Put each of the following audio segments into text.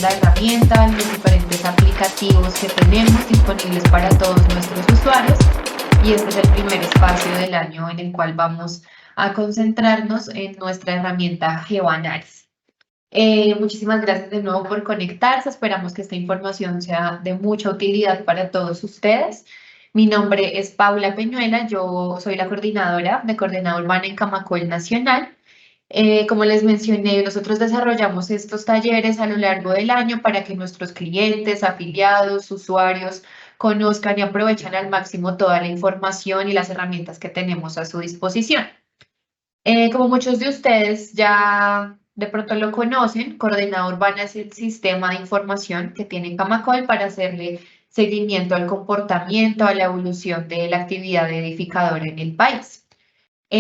la herramienta, los diferentes aplicativos que tenemos disponibles para todos nuestros usuarios. Y este es el primer espacio del año en el cual vamos a concentrarnos en nuestra herramienta GeoAnalysis. Muchísimas gracias de nuevo por conectarse. Esperamos que esta información sea de mucha utilidad para todos ustedes. Mi nombre es Paula Peñuela, yo soy la coordinadora de Coordenada Urbana en Camacol Nacional. Como les mencioné, nosotros desarrollamos estos talleres a lo largo del año para que nuestros clientes, afiliados, usuarios conozcan y aprovechen al máximo toda la información y las herramientas que tenemos a su disposición. Como muchos de ustedes ya de pronto lo conocen, Coordenada Urbana es el sistema de información que tiene Camacol para hacerle seguimiento al comportamiento, a la evolución de la actividad edificadora en el país.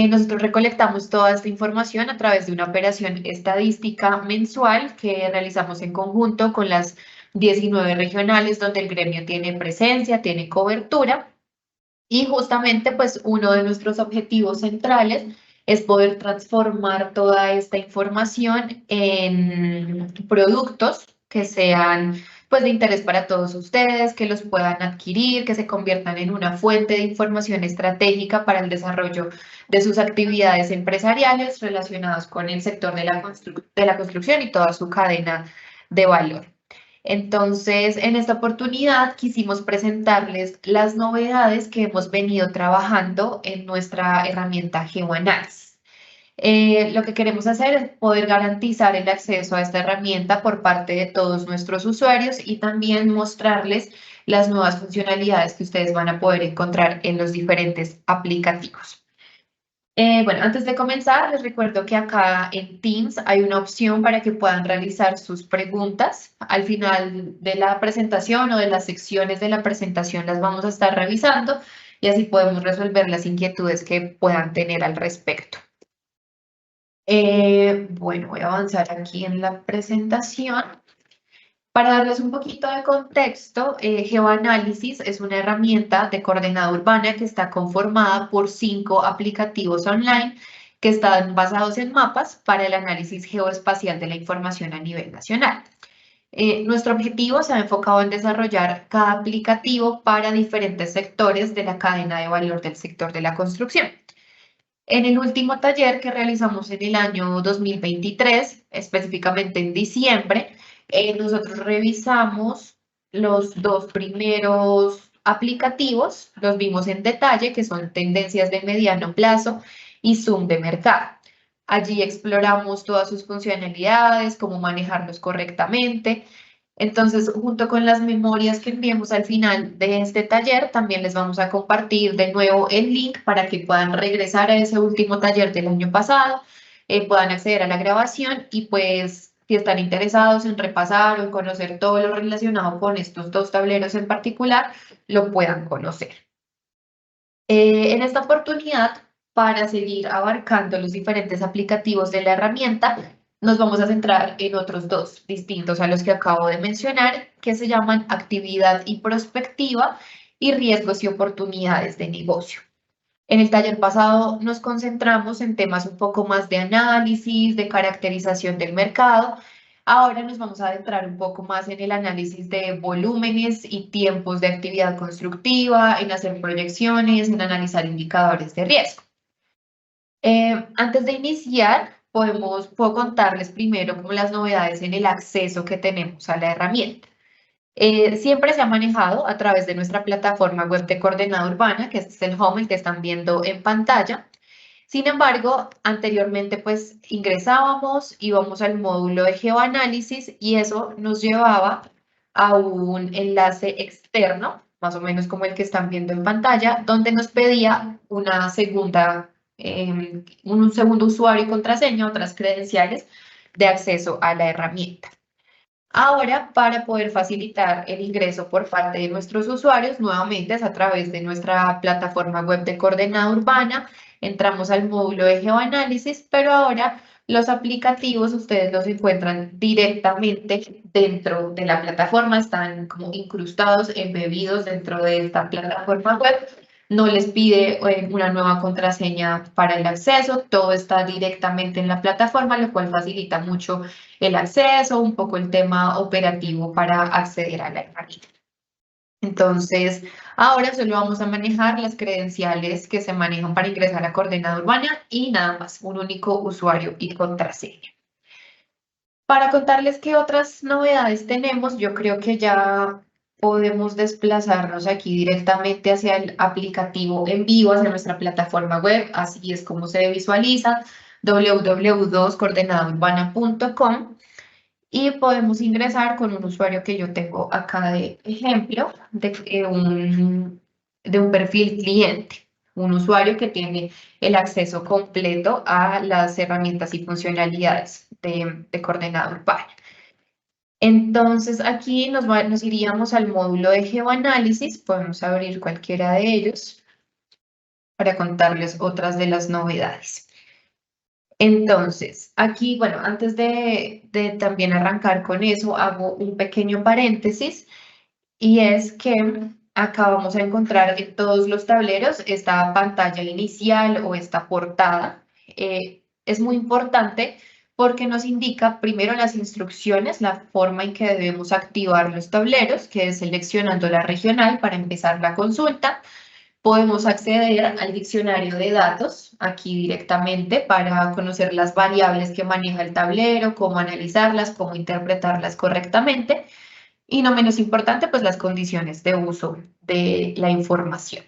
Nosotros recolectamos toda esta información a través de una operación estadística mensual que realizamos en conjunto con las 19 regionales donde el gremio tiene presencia, tiene cobertura. Y justamente, pues, uno de nuestros objetivos centrales es poder transformar toda esta información en productos que sean, pues, de interés para todos ustedes, que los puedan adquirir, que se conviertan en una fuente de información estratégica para el desarrollo de sus actividades empresariales relacionadas con el sector de la construcción y toda su cadena de valor. Entonces, en esta oportunidad quisimos presentarles las novedades que hemos venido trabajando en nuestra herramienta GeoAnalysis. Lo que queremos hacer es poder garantizar el acceso a esta herramienta por parte de todos nuestros usuarios y también mostrarles las nuevas funcionalidades que ustedes van a poder encontrar en los diferentes aplicativos. Bueno, antes de comenzar, les recuerdo que acá en Teams hay una opción para que puedan realizar sus preguntas. Al final de la presentación o de las secciones de la presentación las vamos a estar revisando y así podemos resolver las inquietudes que puedan tener al respecto. Bueno, voy a avanzar aquí en la presentación. Para darles un poquito de contexto, GeoAnalysis es una herramienta de coordenada urbana que está conformada por 5 aplicativos online que están basados en mapas para el análisis geoespacial de la información a nivel nacional. Nuestro objetivo se ha enfocado en desarrollar cada aplicativo para diferentes sectores de la cadena de valor del sector de la construcción. En el último taller que realizamos en el año 2023, específicamente en diciembre, nosotros revisamos los 2 primeros aplicativos, los vimos en detalle, que son tendencias de mediano plazo y Zoom de mercado. Allí exploramos todas sus funcionalidades, cómo manejarlos correctamente. Entonces, junto con las memorias que enviemos al final de este taller, también les vamos a compartir de nuevo el link para que puedan regresar a ese último taller del año pasado, puedan acceder a la grabación y pues si están interesados en repasar o en conocer todo lo relacionado con estos 2 tableros en particular, lo puedan conocer. En esta oportunidad, para seguir abarcando los diferentes aplicativos de la herramienta, nos vamos a centrar en otros 2 distintos a los que acabo de mencionar, que se llaman actividad y prospectiva y riesgos y oportunidades de negocio. En el taller pasado nos concentramos en temas un poco más de análisis, de caracterización del mercado. Ahora nos vamos a adentrar un poco más en el análisis de volúmenes y tiempos de actividad constructiva, en hacer proyecciones, en analizar indicadores de riesgo. Antes de iniciar, puedo contarles primero como las novedades en el acceso que tenemos a la herramienta. Siempre se ha manejado a través de nuestra plataforma web de coordenada urbana, que este es el home, el que están viendo en pantalla. Sin embargo, anteriormente pues ingresábamos, íbamos al módulo de geoanálisis y eso nos llevaba a un enlace externo, más o menos como el que están viendo en pantalla, donde nos pedía un segundo usuario y contraseña, otras credenciales de acceso a la herramienta. Ahora, para poder facilitar el ingreso por parte de nuestros usuarios, nuevamente es a través de nuestra plataforma web de coordenada urbana, entramos al módulo de geoanálisis, pero ahora los aplicativos ustedes los encuentran directamente dentro de la plataforma, están como incrustados, embebidos dentro de esta plataforma web. no les pide una nueva contraseña para el acceso, todo está directamente en la plataforma, lo cual facilita mucho el acceso, un poco el tema operativo para acceder a la herramienta. Entonces, ahora solo vamos a manejar las credenciales que se manejan para ingresar a Coordenada Urbana y nada más, un único usuario y contraseña. Para contarles qué otras novedades tenemos, yo creo que ya podemos desplazarnos aquí directamente hacia el aplicativo en vivo, hacia nuestra plataforma web, así es como se visualiza, www.coordenadaurbana.com, y podemos ingresar con un usuario que yo tengo acá de ejemplo, de un perfil cliente, un usuario que tiene el acceso completo a las herramientas y funcionalidades de Coordenada Urbana. Entonces aquí nos iríamos al módulo de geoanálisis, podemos abrir cualquiera de ellos para contarles otras de las novedades. Entonces, aquí, bueno, antes de también arrancar con eso, hago un pequeño paréntesis y es que acá vamos a encontrar en todos los tableros esta pantalla inicial o esta portada. Es muy importante porque nos indica primero las instrucciones, la forma en que debemos activar los tableros, que es seleccionando la regional para empezar la consulta. Podemos acceder al diccionario de datos aquí directamente para conocer las variables que maneja el tablero, cómo analizarlas, cómo interpretarlas correctamente y no menos importante, pues las condiciones de uso de la información.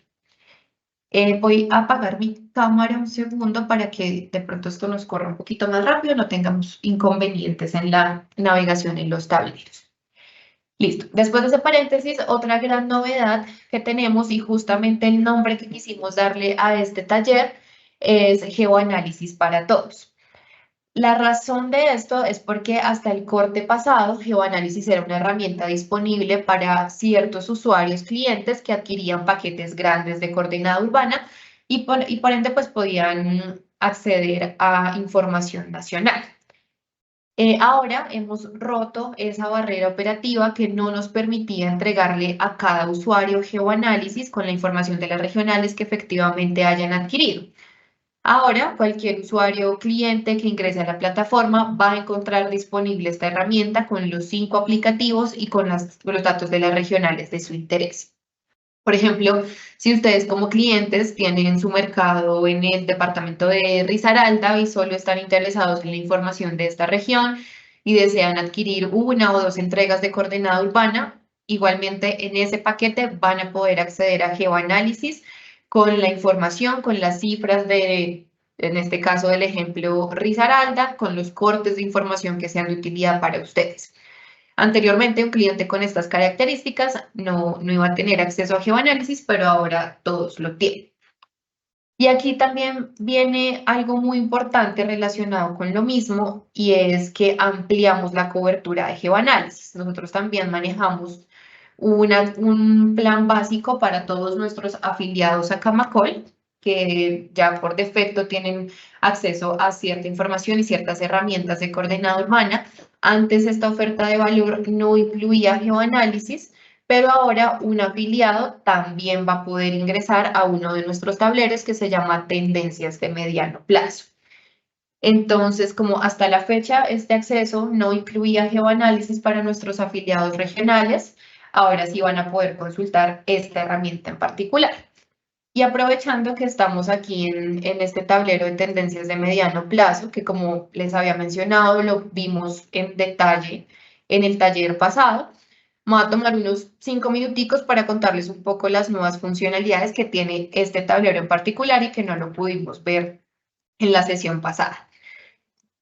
Voy a apagar mi cámara un segundo para que de pronto esto nos corra un poquito más rápido, no tengamos inconvenientes en la navegación en los tableros. Listo. Después de ese paréntesis, otra gran novedad que tenemos y justamente el nombre que quisimos darle a este taller es Geoanálisis para Todos. La razón de esto es porque hasta el corte pasado, Geoanálisis era una herramienta disponible para ciertos usuarios clientes que adquirían paquetes grandes de coordenada urbana y por ende pues podían acceder a información nacional. Ahora hemos roto esa barrera operativa que no nos permitía entregarle a cada usuario geoanálisis con la información de las regionales que efectivamente hayan adquirido. Ahora, cualquier usuario o cliente que ingrese a la plataforma va a encontrar disponible esta herramienta con los 5 aplicativos y con los datos de las regionales de su interés. Por ejemplo, si ustedes como clientes tienen su mercado en el departamento de Risaralda y solo están interesados en la información de esta región y desean adquirir una o dos entregas de coordenada urbana, igualmente en ese paquete van a poder acceder a geoanálisis con la información, con las cifras de, en este caso del ejemplo Risaralda, con los cortes de información que sean de utilidad para ustedes. Anteriormente, un cliente con estas características no iba a tener acceso a geoanálisis, pero ahora todos lo tienen. Y aquí también viene algo muy importante relacionado con lo mismo y es que ampliamos la cobertura de geoanálisis. Nosotros también manejamos un plan básico para todos nuestros afiliados a Camacol, que ya por defecto tienen acceso a cierta información y ciertas herramientas de coordenada urbana. Antes esta oferta de valor no incluía geoanálisis, pero ahora un afiliado también va a poder ingresar a uno de nuestros tableros que se llama Tendencias de Mediano Plazo. Entonces, como hasta la fecha este acceso no incluía geoanálisis para nuestros afiliados regionales, ahora sí van a poder consultar esta herramienta en particular. Y aprovechando que estamos aquí en este tablero de tendencias de mediano plazo, que como les había mencionado, lo vimos en detalle en el taller pasado, me voy a tomar unos 5 minuticos para contarles un poco las nuevas funcionalidades que tiene este tablero en particular y que no lo pudimos ver en la sesión pasada.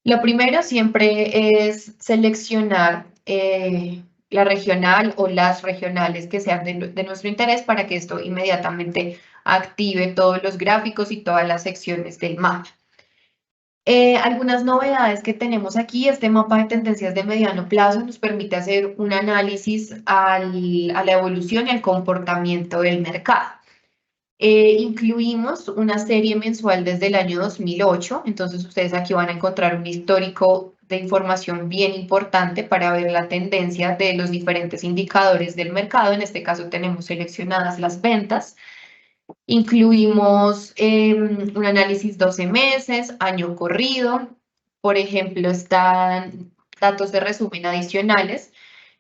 Lo primero siempre es seleccionar la regional o las regionales que sean de nuestro interés para que esto inmediatamente active todos los gráficos y todas las secciones del mapa. Algunas novedades que tenemos aquí, este mapa de tendencias de mediano plazo nos permite hacer un análisis a la evolución y al comportamiento del mercado. Incluimos una serie mensual desde el año 2008, entonces ustedes aquí van a encontrar un histórico de información bien importante para ver la tendencia de los diferentes indicadores del mercado. En este caso tenemos seleccionadas las ventas. Incluimos un análisis 12 meses, año corrido. Por ejemplo, están datos de resumen adicionales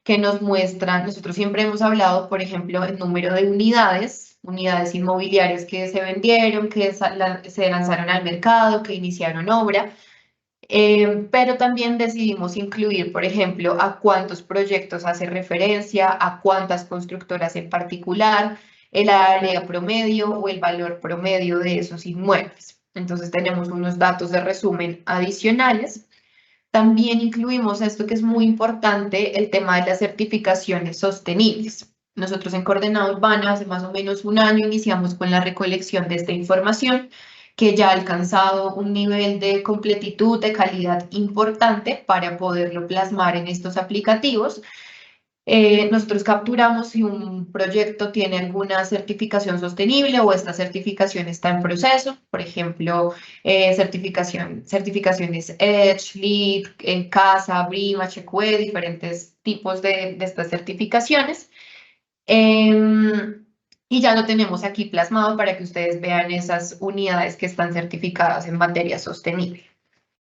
que nos muestran, nosotros siempre hemos hablado, por ejemplo, el número de unidades inmobiliarias que se vendieron, que se lanzaron al mercado, que iniciaron obra. Pero también decidimos incluir, por ejemplo, a cuántos proyectos hace referencia, a cuántas constructoras en particular, el área promedio o el valor promedio de esos inmuebles. Entonces tenemos unos datos de resumen adicionales. También incluimos esto que es muy importante, el tema de las certificaciones sostenibles. Nosotros en Coordenada Urbana hace más o menos un año iniciamos con la recolección de esta información que ya ha alcanzado un nivel de completitud, de calidad importante para poderlo plasmar en estos aplicativos. Nosotros capturamos si un proyecto tiene alguna certificación sostenible o esta certificación está en proceso, por ejemplo, certificaciones EDGE, LEED, CASA, BREEAM, HQE, diferentes tipos de estas certificaciones. Y ya lo tenemos aquí plasmado para que ustedes vean esas unidades que están certificadas en materia sostenible.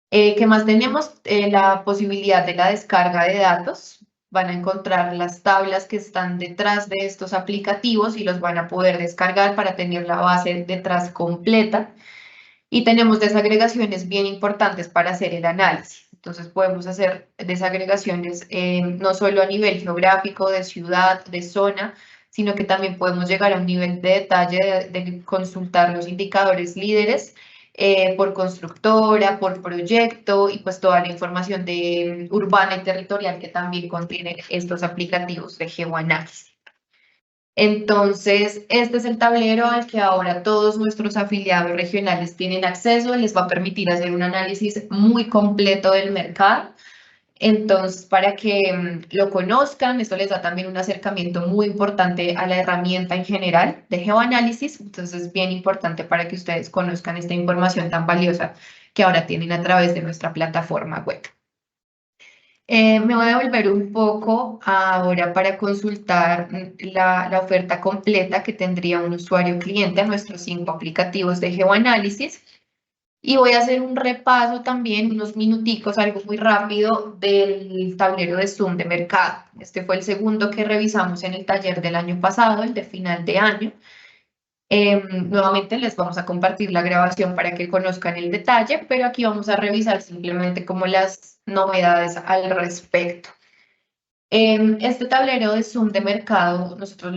¿Qué más tenemos? La posibilidad de la descarga de datos. Van a encontrar las tablas que están detrás de estos aplicativos y los van a poder descargar para tener la base detrás completa. Y tenemos desagregaciones bien importantes para hacer el análisis. Entonces podemos hacer desagregaciones no solo a nivel geográfico, de ciudad, de zona, sino que también podemos llegar a un nivel de detalle de consultar los indicadores líderes por constructora, por proyecto y pues toda la información de urbana y territorial que también contienen estos aplicativos de geoanálisis. Entonces, este es el tablero al que ahora todos nuestros afiliados regionales tienen acceso, les va a permitir hacer un análisis muy completo del mercado. Entonces, para que lo conozcan, esto les da también un acercamiento muy importante a la herramienta en general de geoanálisis. Entonces, es bien importante para que ustedes conozcan esta información tan valiosa que ahora tienen a través de nuestra plataforma web. Me voy a volver un poco ahora para consultar la oferta completa que tendría un usuario cliente a nuestros 5 aplicativos de geoanálisis. Y voy a hacer un repaso también, unos minuticos, algo muy rápido, del tablero de Zoom de mercado. Este fue el segundo que revisamos en el taller del año pasado, el de final de año. Nuevamente les vamos a compartir la grabación para que conozcan el detalle, pero aquí vamos a revisar simplemente como las novedades al respecto. Este tablero de Zoom de mercado, nosotros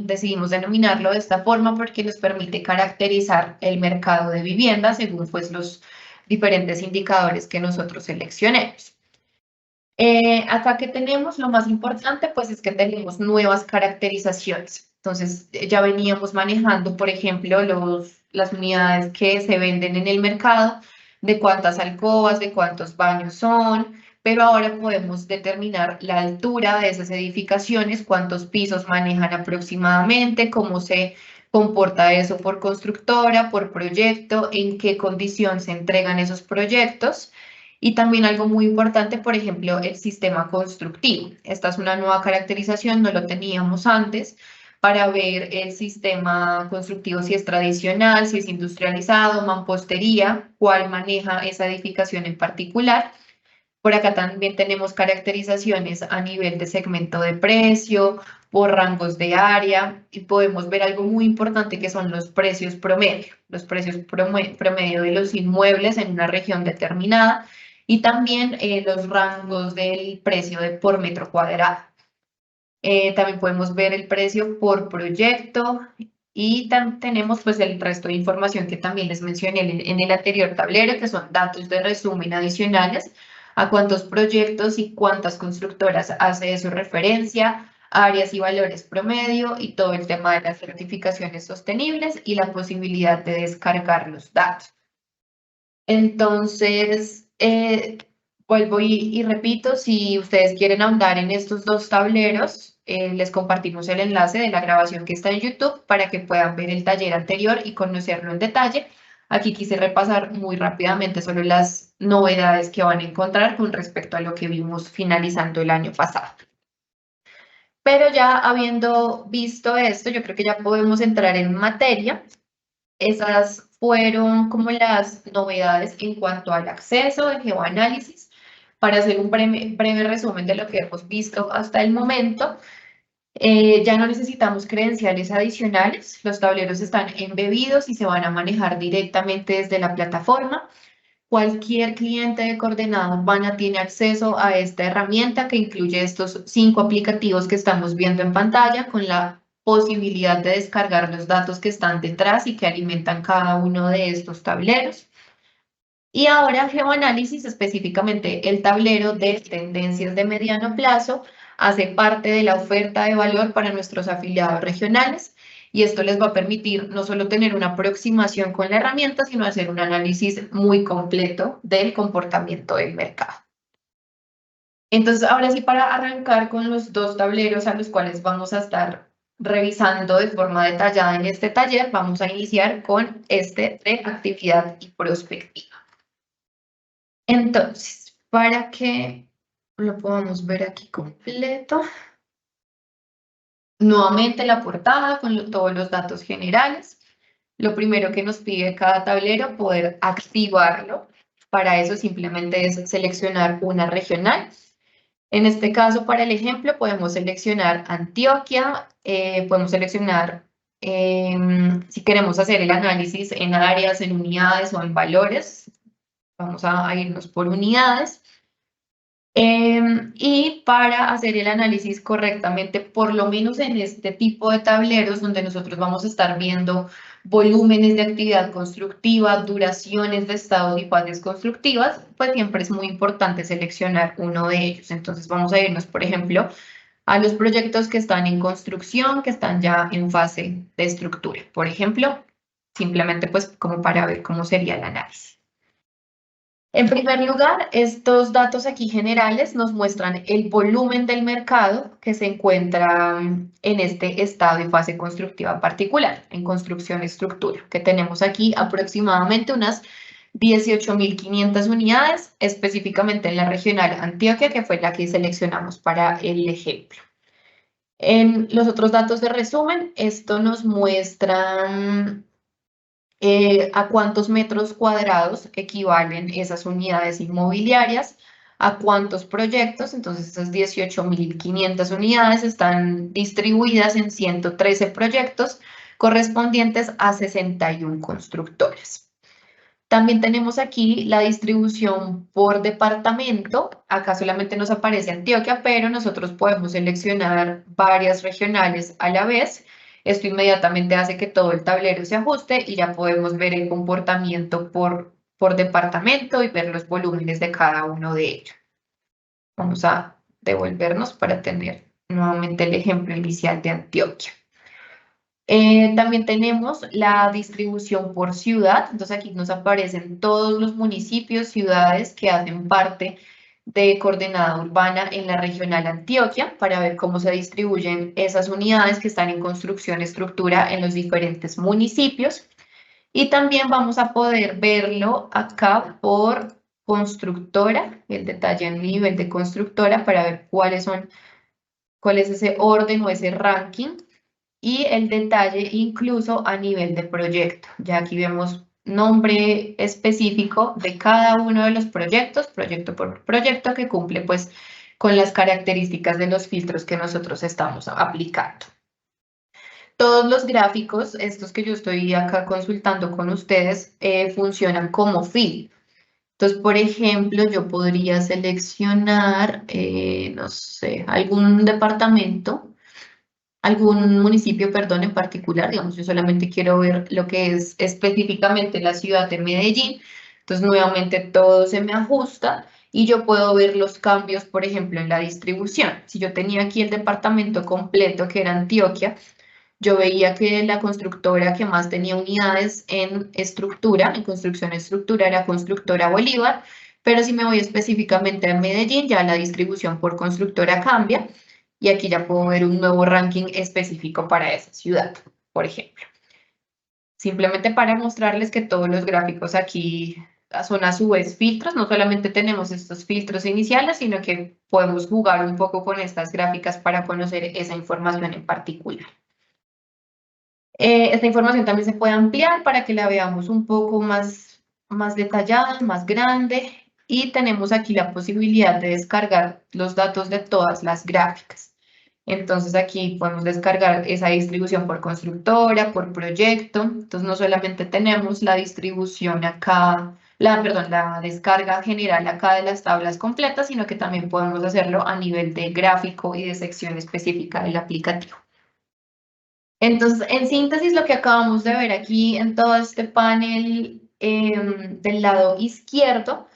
decidimos denominarlo de esta forma porque nos permite caracterizar el mercado de vivienda según pues, los diferentes indicadores que nosotros seleccionemos. Acá que tenemos, lo más importante pues es que tenemos nuevas caracterizaciones. Entonces ya veníamos manejando, por ejemplo, las unidades que se venden en el mercado, de cuántas alcobas, de cuántos baños son, pero ahora podemos determinar la altura de esas edificaciones, cuántos pisos manejan aproximadamente, cómo se comporta eso por constructora, por proyecto, en qué condición se entregan esos proyectos. Y también algo muy importante, por ejemplo, el sistema constructivo. Esta es una nueva caracterización, no lo teníamos antes, para ver el sistema constructivo, si es tradicional, si es industrializado, mampostería, cuál maneja esa edificación en particular. Por acá también tenemos caracterizaciones a nivel de segmento de precio, por rangos de área, y podemos ver algo muy importante que son los precios promedio, promedio de los inmuebles en una región determinada, y también los rangos del precio por metro cuadrado. También podemos ver el precio por proyecto y tenemos pues el resto de información que también les mencioné en el anterior tablero, que son datos de resumen adicionales, a cuántos proyectos y cuántas constructoras hace eso referencia, áreas y valores promedio y todo el tema de las certificaciones sostenibles y la posibilidad de descargar los datos. Entonces, vuelvo y repito, si ustedes quieren ahondar en estos dos tableros, les compartimos el enlace de la grabación que está en YouTube para que puedan ver el taller anterior y conocerlo en detalle. Aquí quise repasar muy rápidamente solo las novedades que van a encontrar con respecto a lo que vimos finalizando el año pasado. Pero ya habiendo visto esto, yo creo que ya podemos entrar en materia. Esas fueron como las novedades en cuanto al acceso de geoanálisis. Para hacer un breve resumen de lo que hemos visto hasta el momento, ya no necesitamos credenciales adicionales, los tableros están embebidos y se van a manejar directamente desde la plataforma. Cualquier cliente de coordenada urbana tiene acceso a esta herramienta que incluye estos 5 aplicativos que estamos viendo en pantalla con la posibilidad de descargar los datos que están detrás y que alimentan cada uno de estos tableros. Y ahora GeoAnálisis, específicamente el tablero de tendencias de mediano plazo, hace parte de la oferta de valor para nuestros afiliados regionales y esto les va a permitir no solo tener una aproximación con la herramienta, sino hacer un análisis muy completo del comportamiento del mercado. Entonces, ahora sí, para arrancar con los 2 tableros a los cuales vamos a estar revisando de forma detallada en este taller, vamos a iniciar con este de actividad y perspectiva. Entonces, para que lo podamos ver aquí completo, nuevamente la portada con todos los datos generales. Lo primero que nos pide cada tablero, poder activarlo. Para eso simplemente es seleccionar una regional. En este caso, para el ejemplo, podemos seleccionar Antioquia, podemos seleccionar si queremos hacer el análisis en áreas, en unidades o en valores. Vamos a irnos por unidades. Y para hacer el análisis correctamente, por lo menos en este tipo de tableros donde nosotros vamos a estar viendo volúmenes de actividad constructiva, duraciones de estados y fases constructivas, pues siempre es muy importante seleccionar uno de ellos. Entonces vamos a irnos, por ejemplo, a los proyectos que están en construcción, que están ya en fase de estructura. Por ejemplo, simplemente pues como para ver cómo sería el análisis. En primer lugar, estos datos aquí generales nos muestran el volumen del mercado que se encuentra en este estado y fase constructiva particular, en construcción-estructura, que tenemos aquí aproximadamente unas 18.500 unidades, específicamente en la regional Antioquia, que fue la que seleccionamos para el ejemplo. En los otros datos de resumen, esto nos muestra a cuántos metros cuadrados equivalen esas unidades inmobiliarias, a cuántos proyectos. Entonces esas 18.500 unidades están distribuidas en 113 proyectos correspondientes a 61 constructores. También tenemos aquí la distribución por departamento. Acá solamente nos aparece Antioquia, pero nosotros podemos seleccionar varias regionales a la vez. Esto inmediatamente hace que todo el tablero se ajuste y ya podemos ver el comportamiento por departamento y ver los volúmenes de cada uno de ellos. Vamos a devolvernos para tener nuevamente el ejemplo inicial de Antioquia. También tenemos la distribución por ciudad, entonces aquí nos aparecen todos los municipios, ciudades que hacen parte de coordenada urbana en la regional Antioquia para ver cómo se distribuyen esas unidades que están en construcción estructura en los diferentes municipios. Y también vamos a poder verlo acá por constructora, el detalle en nivel de constructora para ver cuál es ese orden o ese ranking y el detalle incluso a nivel de proyecto. Ya aquí vemos nombre específico de cada uno de los proyectos, proyecto por proyecto, que cumple pues con las características de los filtros que nosotros estamos aplicando. Todos los gráficos, estos que yo estoy acá consultando con ustedes, funcionan como feed. Entonces, por ejemplo, yo podría seleccionar, no sé, algún departamento, algún municipio, perdón, en particular. Digamos, yo solamente quiero ver lo que es específicamente la ciudad de Medellín. Entonces, nuevamente todo se me ajusta y yo puedo ver los cambios, por ejemplo, en la distribución. Si yo tenía aquí el departamento completo, que era Antioquia, yo veía que la constructora que más tenía unidades en estructura, en construcción estructura, era Constructora Bolívar, pero si me voy específicamente a Medellín, ya la distribución por constructora cambia y aquí ya puedo ver un nuevo ranking específico para esa ciudad, por ejemplo. Simplemente para mostrarles que todos los gráficos aquí son a su vez filtros, no solamente tenemos estos filtros iniciales, sino que podemos jugar un poco con estas gráficas para conocer esa información en particular. Esta información también se puede ampliar para que la veamos un poco más detallada, más grande, y tenemos aquí la posibilidad de descargar los datos de todas las gráficas. Entonces aquí podemos descargar esa distribución por constructora, por proyecto. Entonces no solamente tenemos la distribución acá, la descarga general acá de las tablas completas, sino que también podemos hacerlo a nivel de gráfico y de sección específica del aplicativo. Entonces, en síntesis, lo que acabamos de ver aquí en todo este panel del lado izquierdo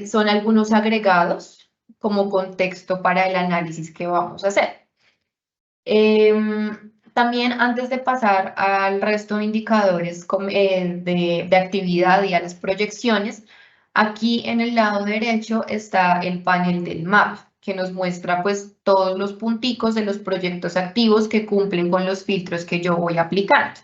son algunos agregados como contexto para el análisis que vamos a hacer. También antes de pasar al resto de indicadores de actividad y a las proyecciones, aquí en el lado derecho está el panel del mapa, que nos muestra pues todos los punticos de los proyectos activos que cumplen con los filtros que yo voy aplicando.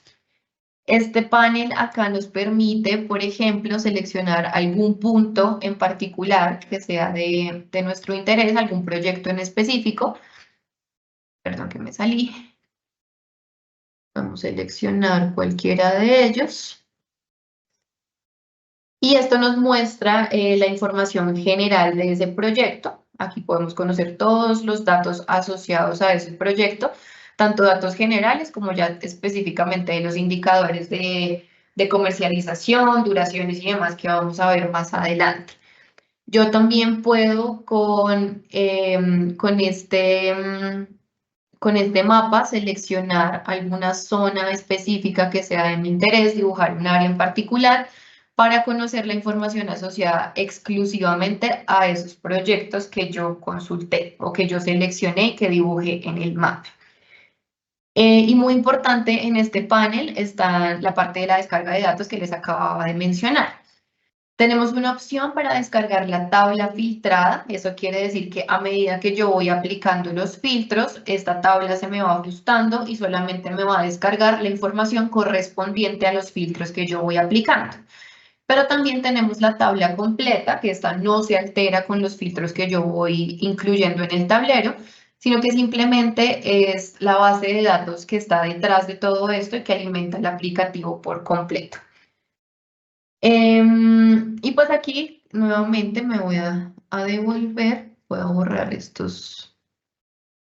Este panel acá nos permite, por ejemplo, seleccionar algún punto en particular que sea de nuestro interés, algún proyecto en específico. Perdón que me salí. Vamos a seleccionar cualquiera de ellos. Y esto nos muestra la información general de ese proyecto. Aquí podemos conocer todos los datos asociados a ese proyecto, tanto datos generales como ya específicamente los indicadores de comercialización, duraciones y demás que vamos a ver más adelante. Yo también puedo con este mapa seleccionar alguna zona específica que sea de mi interés, dibujar un área en particular para conocer la información asociada exclusivamente a esos proyectos que yo consulté o que yo seleccioné y que dibujé en el mapa. Y muy importante en este panel está la parte de la descarga de datos que les acababa de mencionar. Tenemos una opción para descargar la tabla filtrada. Eso quiere decir que a medida que yo voy aplicando los filtros, esta tabla se me va ajustando y solamente me va a descargar la información correspondiente a los filtros que yo voy aplicando. Pero también tenemos la tabla completa, que esta no se altera con los filtros que yo voy incluyendo en el tablero, sino que simplemente es la base de datos que está detrás de todo esto y que alimenta el aplicativo por completo. Y pues aquí nuevamente me voy a devolver, voy a borrar estos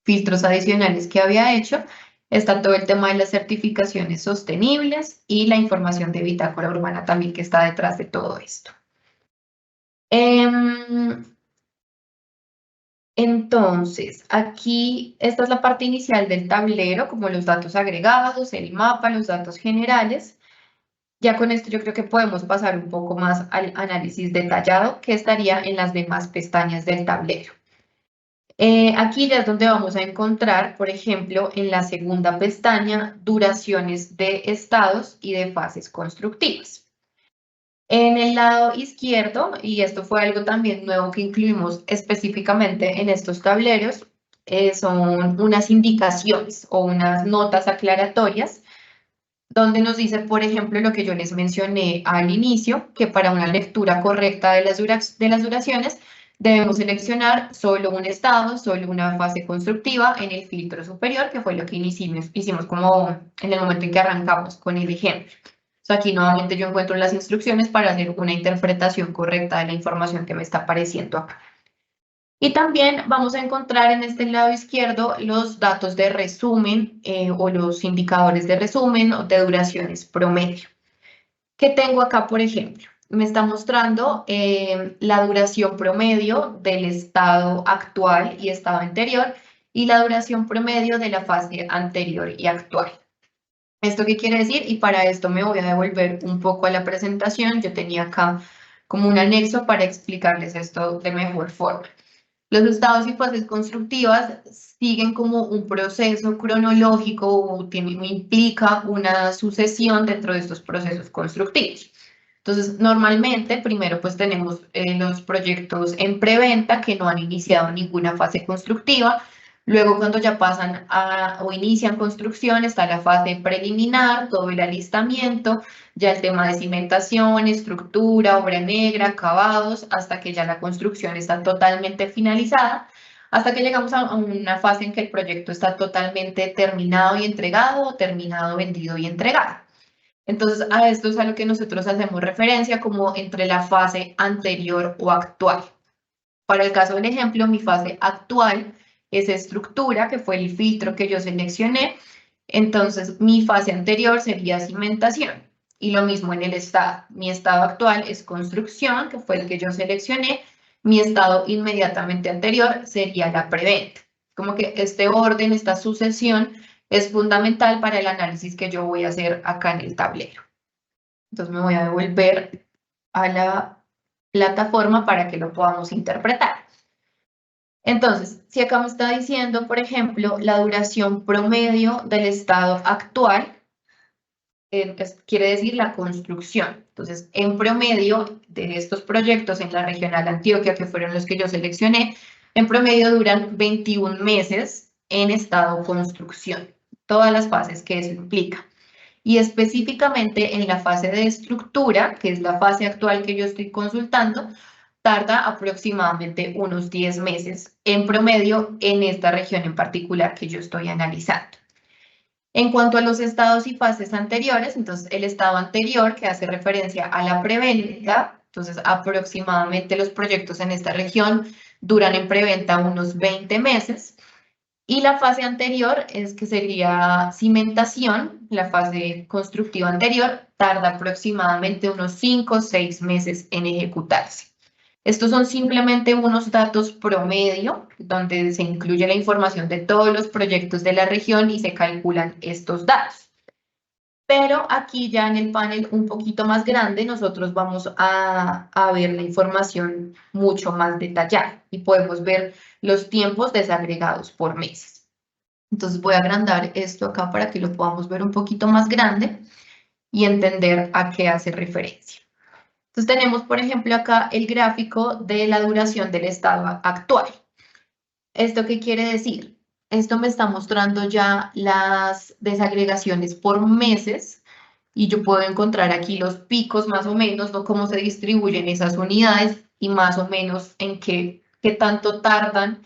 filtros adicionales que había hecho. Está todo el tema de las certificaciones sostenibles y la información de bitácora urbana también que está detrás de todo esto. Entonces, aquí esta es la parte inicial del tablero, como los datos agregados, el mapa, los datos generales. Ya con esto yo creo que podemos pasar un poco más al análisis detallado que estaría en las demás pestañas del tablero. Aquí ya es donde vamos a encontrar, por ejemplo, en la segunda pestaña, duraciones de estados y de fases constructivas. En el lado izquierdo, y esto fue algo también nuevo que incluimos específicamente en estos tableros, son unas indicaciones o unas notas aclaratorias donde nos dice, por ejemplo, lo que yo les mencioné al inicio, que para una lectura correcta de las duraciones debemos seleccionar solo un estado, solo una fase constructiva en el filtro superior, que fue lo que hicimos como en el momento en que arrancamos con el ejemplo. Aquí nuevamente yo encuentro las instrucciones para hacer una interpretación correcta de la información que me está apareciendo acá. Y también vamos a encontrar en este lado izquierdo los datos de resumen o los indicadores de resumen o de duraciones promedio. ¿Qué tengo acá, por ejemplo? Me está mostrando la duración promedio del estado actual y estado anterior y la duración promedio de la fase anterior y actual. ¿Esto qué quiere decir? Y para esto me voy a devolver un poco a la presentación. Yo tenía acá como un anexo para explicarles esto de mejor forma. Los estados y fases constructivas siguen como un proceso cronológico o implica una sucesión dentro de estos procesos constructivos. Entonces, normalmente, primero pues tenemos los proyectos en preventa que no han iniciado ninguna fase constructiva. Luego, cuando ya pasan o inician construcción, está la fase preliminar, todo el alistamiento, ya el tema de cimentación, estructura, obra negra, acabados, hasta que ya la construcción está totalmente finalizada, hasta que llegamos a una fase en que el proyecto está totalmente terminado y entregado, o terminado, vendido y entregado. Entonces, a esto es a lo que nosotros hacemos referencia como entre la fase anterior o actual. Para el caso del ejemplo, mi fase actual es estructura, que fue el filtro que yo seleccioné. Entonces, mi fase anterior sería cimentación. Y lo mismo en el estado. Mi estado actual es construcción, que fue el que yo seleccioné. Mi estado inmediatamente anterior sería la preventa. Como que este orden, esta sucesión es fundamental para el análisis que yo voy a hacer acá en el tablero. Entonces me voy a devolver a la plataforma para que lo podamos interpretar. Entonces, si acá me está diciendo, por ejemplo, la duración promedio del estado actual, quiere decir la construcción. Entonces, en promedio de estos proyectos en la regional Antioquia, que fueron los que yo seleccioné, en promedio duran 21 meses en estado construcción, todas las fases que eso implica. Y específicamente en la fase de estructura, que es la fase actual que yo estoy consultando, tarda aproximadamente unos 10 meses en promedio en esta región en particular que yo estoy analizando. En cuanto a los estados y fases anteriores, entonces el estado anterior que hace referencia a la preventa, entonces aproximadamente los proyectos en esta región duran en preventa unos 20 meses. Y la fase anterior es que sería cimentación, la fase constructiva anterior tarda aproximadamente unos 5 o 6 meses en ejecutarse. Estos son simplemente unos datos promedio, donde se incluye la información de todos los proyectos de la región y se calculan estos datos. Pero aquí ya en el panel un poquito más grande, nosotros vamos a ver la información mucho más detallada y podemos ver los tiempos desagregados por meses. Entonces voy a agrandar esto acá para que lo podamos ver un poquito más grande y entender a qué hace referencia. Entonces tenemos, por ejemplo, acá el gráfico de la duración del estado actual. ¿Esto qué quiere decir? Esto me está mostrando ya las desagregaciones por meses y yo puedo encontrar aquí los picos más o menos, ¿no? Cómo se distribuyen esas unidades y más o menos en qué tanto tardan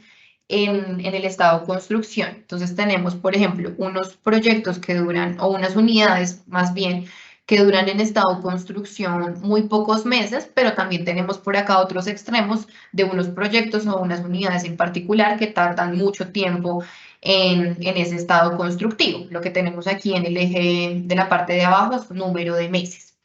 en el estado de construcción. Entonces tenemos, por ejemplo, unos proyectos que duran, o unas unidades más bien, que duran en estado de construcción muy pocos meses, pero también tenemos por acá otros extremos de unos proyectos o unas unidades en particular que tardan mucho tiempo en ese estado constructivo. Lo que tenemos aquí en el eje de la parte de abajo es número de meses.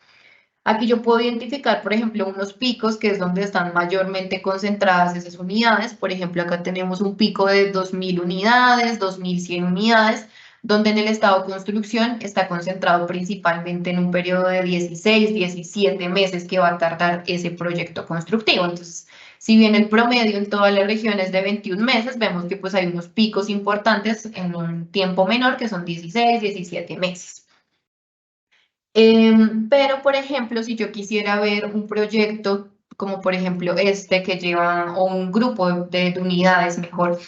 Aquí yo puedo identificar, por ejemplo, unos picos, que es donde están mayormente concentradas esas unidades. Por ejemplo, acá tenemos un pico de 2.000 unidades, 2.100 unidades, donde en el estado de construcción está concentrado principalmente en un periodo de 16, 17 meses que va a tardar ese proyecto constructivo. Entonces, si bien el promedio en todas las regiones es de 21 meses, vemos que pues hay unos picos importantes en un tiempo menor, que son 16, 17 meses. Pero, por ejemplo, si yo quisiera ver un proyecto como, por ejemplo, este que lleva, o un grupo de unidades, mejor,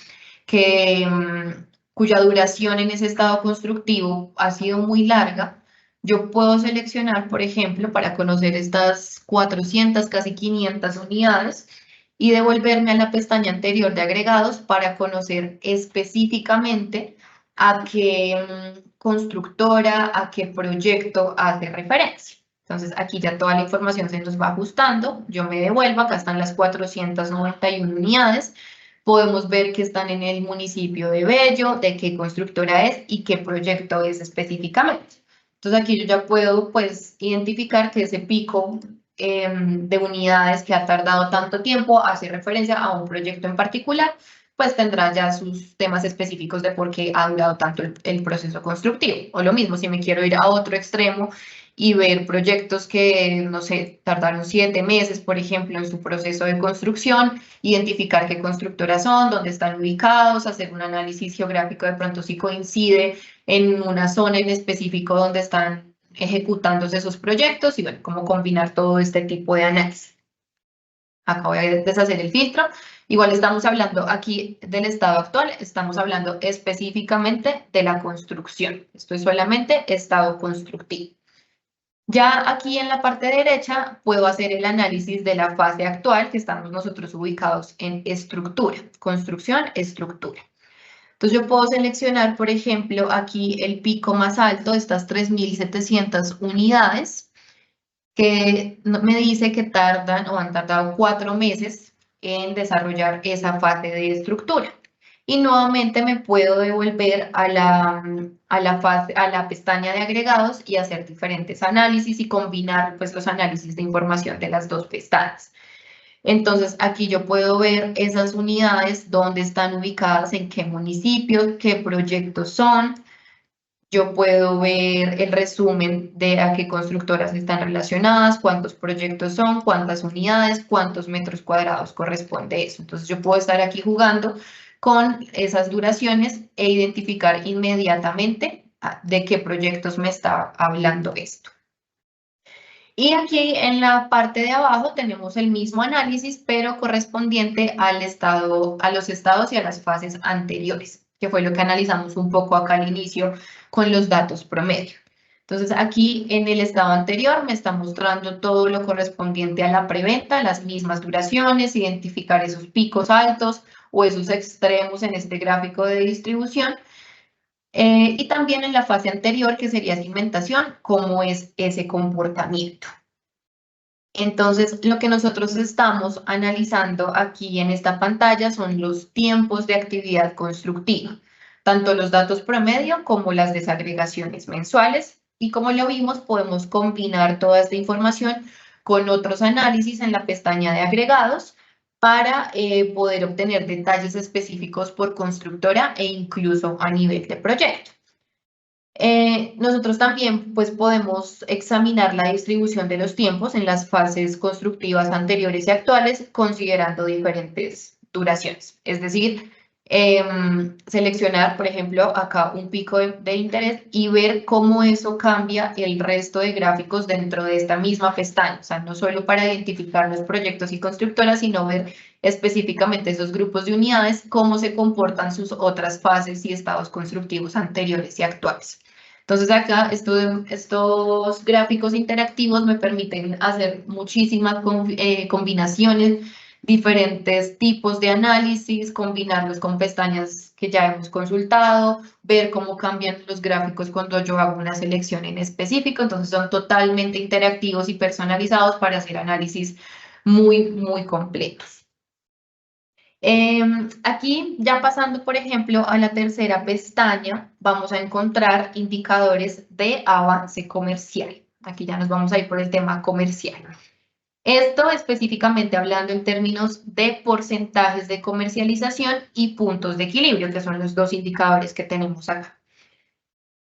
cuya duración en ese estado constructivo ha sido muy larga, yo puedo seleccionar, por ejemplo, para conocer estas 400, casi 500 unidades, y devolverme a la pestaña anterior de agregados para conocer específicamente a qué constructora, a qué proyecto hace referencia. Entonces aquí ya toda la información se nos va ajustando, yo me devuelvo, acá están las 491 unidades, podemos ver que están en el municipio de Bello, de qué constructora es y qué proyecto es específicamente. Entonces aquí yo ya puedo pues identificar que ese pico de unidades que ha tardado tanto tiempo hace referencia a un proyecto en particular, pues tendrá ya sus temas específicos de por qué ha durado tanto el proceso constructivo. O lo mismo, si me quiero ir a otro extremo y ver proyectos que, no sé, tardaron 7 meses, por ejemplo, en su proceso de construcción, identificar qué constructoras son, dónde están ubicados, hacer un análisis geográfico de pronto si coincide en una zona en específico donde están ejecutándose esos proyectos y bueno, cómo combinar todo este tipo de análisis. Acá voy a deshacer el filtro. Igual estamos hablando aquí del estado actual, estamos hablando específicamente de la construcción. Esto es solamente estado constructivo. Ya aquí en la parte derecha puedo hacer el análisis de la fase actual, que estamos nosotros ubicados en estructura, construcción, estructura. Entonces yo puedo seleccionar, por ejemplo, aquí el pico más alto, estas 3.700 unidades, que me dice que tardan o han tardado 4 meses en desarrollar esa fase de estructura. Y nuevamente me puedo devolver a la pestaña de agregados y hacer diferentes análisis y combinar pues, los análisis de información de las dos pestañas. Entonces, aquí yo puedo ver esas unidades, dónde están ubicadas, en qué municipios, qué proyectos son. Yo puedo ver el resumen de a qué constructoras están relacionadas, cuántos proyectos son, cuántas unidades, cuántos metros cuadrados corresponde eso. Entonces, yo puedo estar aquí jugando con esas duraciones e identificar inmediatamente de qué proyectos me está hablando esto. Y aquí en la parte de abajo tenemos el mismo análisis, pero correspondiente al estado, a los estados y a las fases anteriores, que fue lo que analizamos un poco acá al inicio con los datos promedio. Entonces aquí en el estado anterior me está mostrando todo lo correspondiente a la preventa, las mismas duraciones, identificar esos picos altos o esos extremos en este gráfico de distribución. Y también en la fase anterior, que sería cimentación, cómo es ese comportamiento. Entonces, lo que nosotros estamos analizando aquí en esta pantalla son los tiempos de actividad constructiva, tanto los datos promedio como las desagregaciones mensuales. Y como lo vimos, podemos combinar toda esta información con otros análisis en la pestaña de agregados para poder obtener detalles específicos por constructora e incluso a nivel de proyecto. Nosotros también pues, podemos examinar la distribución de los tiempos en las fases constructivas anteriores y actuales, considerando diferentes duraciones. Es decir, seleccionar, por ejemplo, acá un pico de interés y ver cómo eso cambia el resto de gráficos dentro de esta misma pestaña. O sea, no solo para identificar los proyectos y constructoras, sino ver específicamente esos grupos de unidades, cómo se comportan sus otras fases y estados constructivos anteriores y actuales. Entonces acá estos gráficos interactivos me permiten hacer muchísimas combinaciones, diferentes tipos de análisis, combinarlos con pestañas que ya hemos consultado, ver cómo cambian los gráficos cuando yo hago una selección en específico. Entonces son totalmente interactivos y personalizados para hacer análisis muy, muy completos. Aquí, ya pasando, por ejemplo, a la tercera pestaña, vamos a encontrar indicadores de avance comercial. Aquí ya nos vamos a ir por el tema comercial. Esto específicamente hablando en términos de porcentajes de comercialización y puntos de equilibrio, que son los dos indicadores que tenemos acá.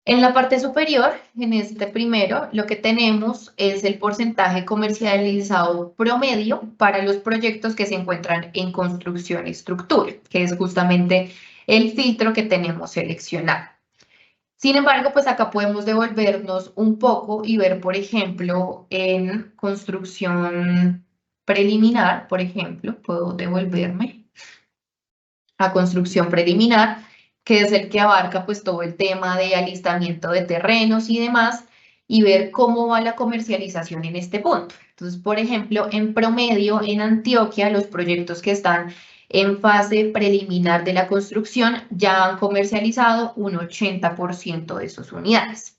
En la parte superior, en este primero, lo que tenemos es el porcentaje comercializado promedio para los proyectos que se encuentran en construcción y estructura, que es justamente el filtro que tenemos seleccionado. Sin embargo, pues acá podemos devolvernos un poco y ver, por ejemplo, en construcción preliminar, por ejemplo, puedo devolverme a construcción preliminar, que es el que abarca pues todo el tema de alistamiento de terrenos y demás, y ver cómo va la comercialización en este punto. Entonces, por ejemplo, en promedio en Antioquia, los proyectos que están en fase preliminar de la construcción ya han comercializado un 80% de sus unidades.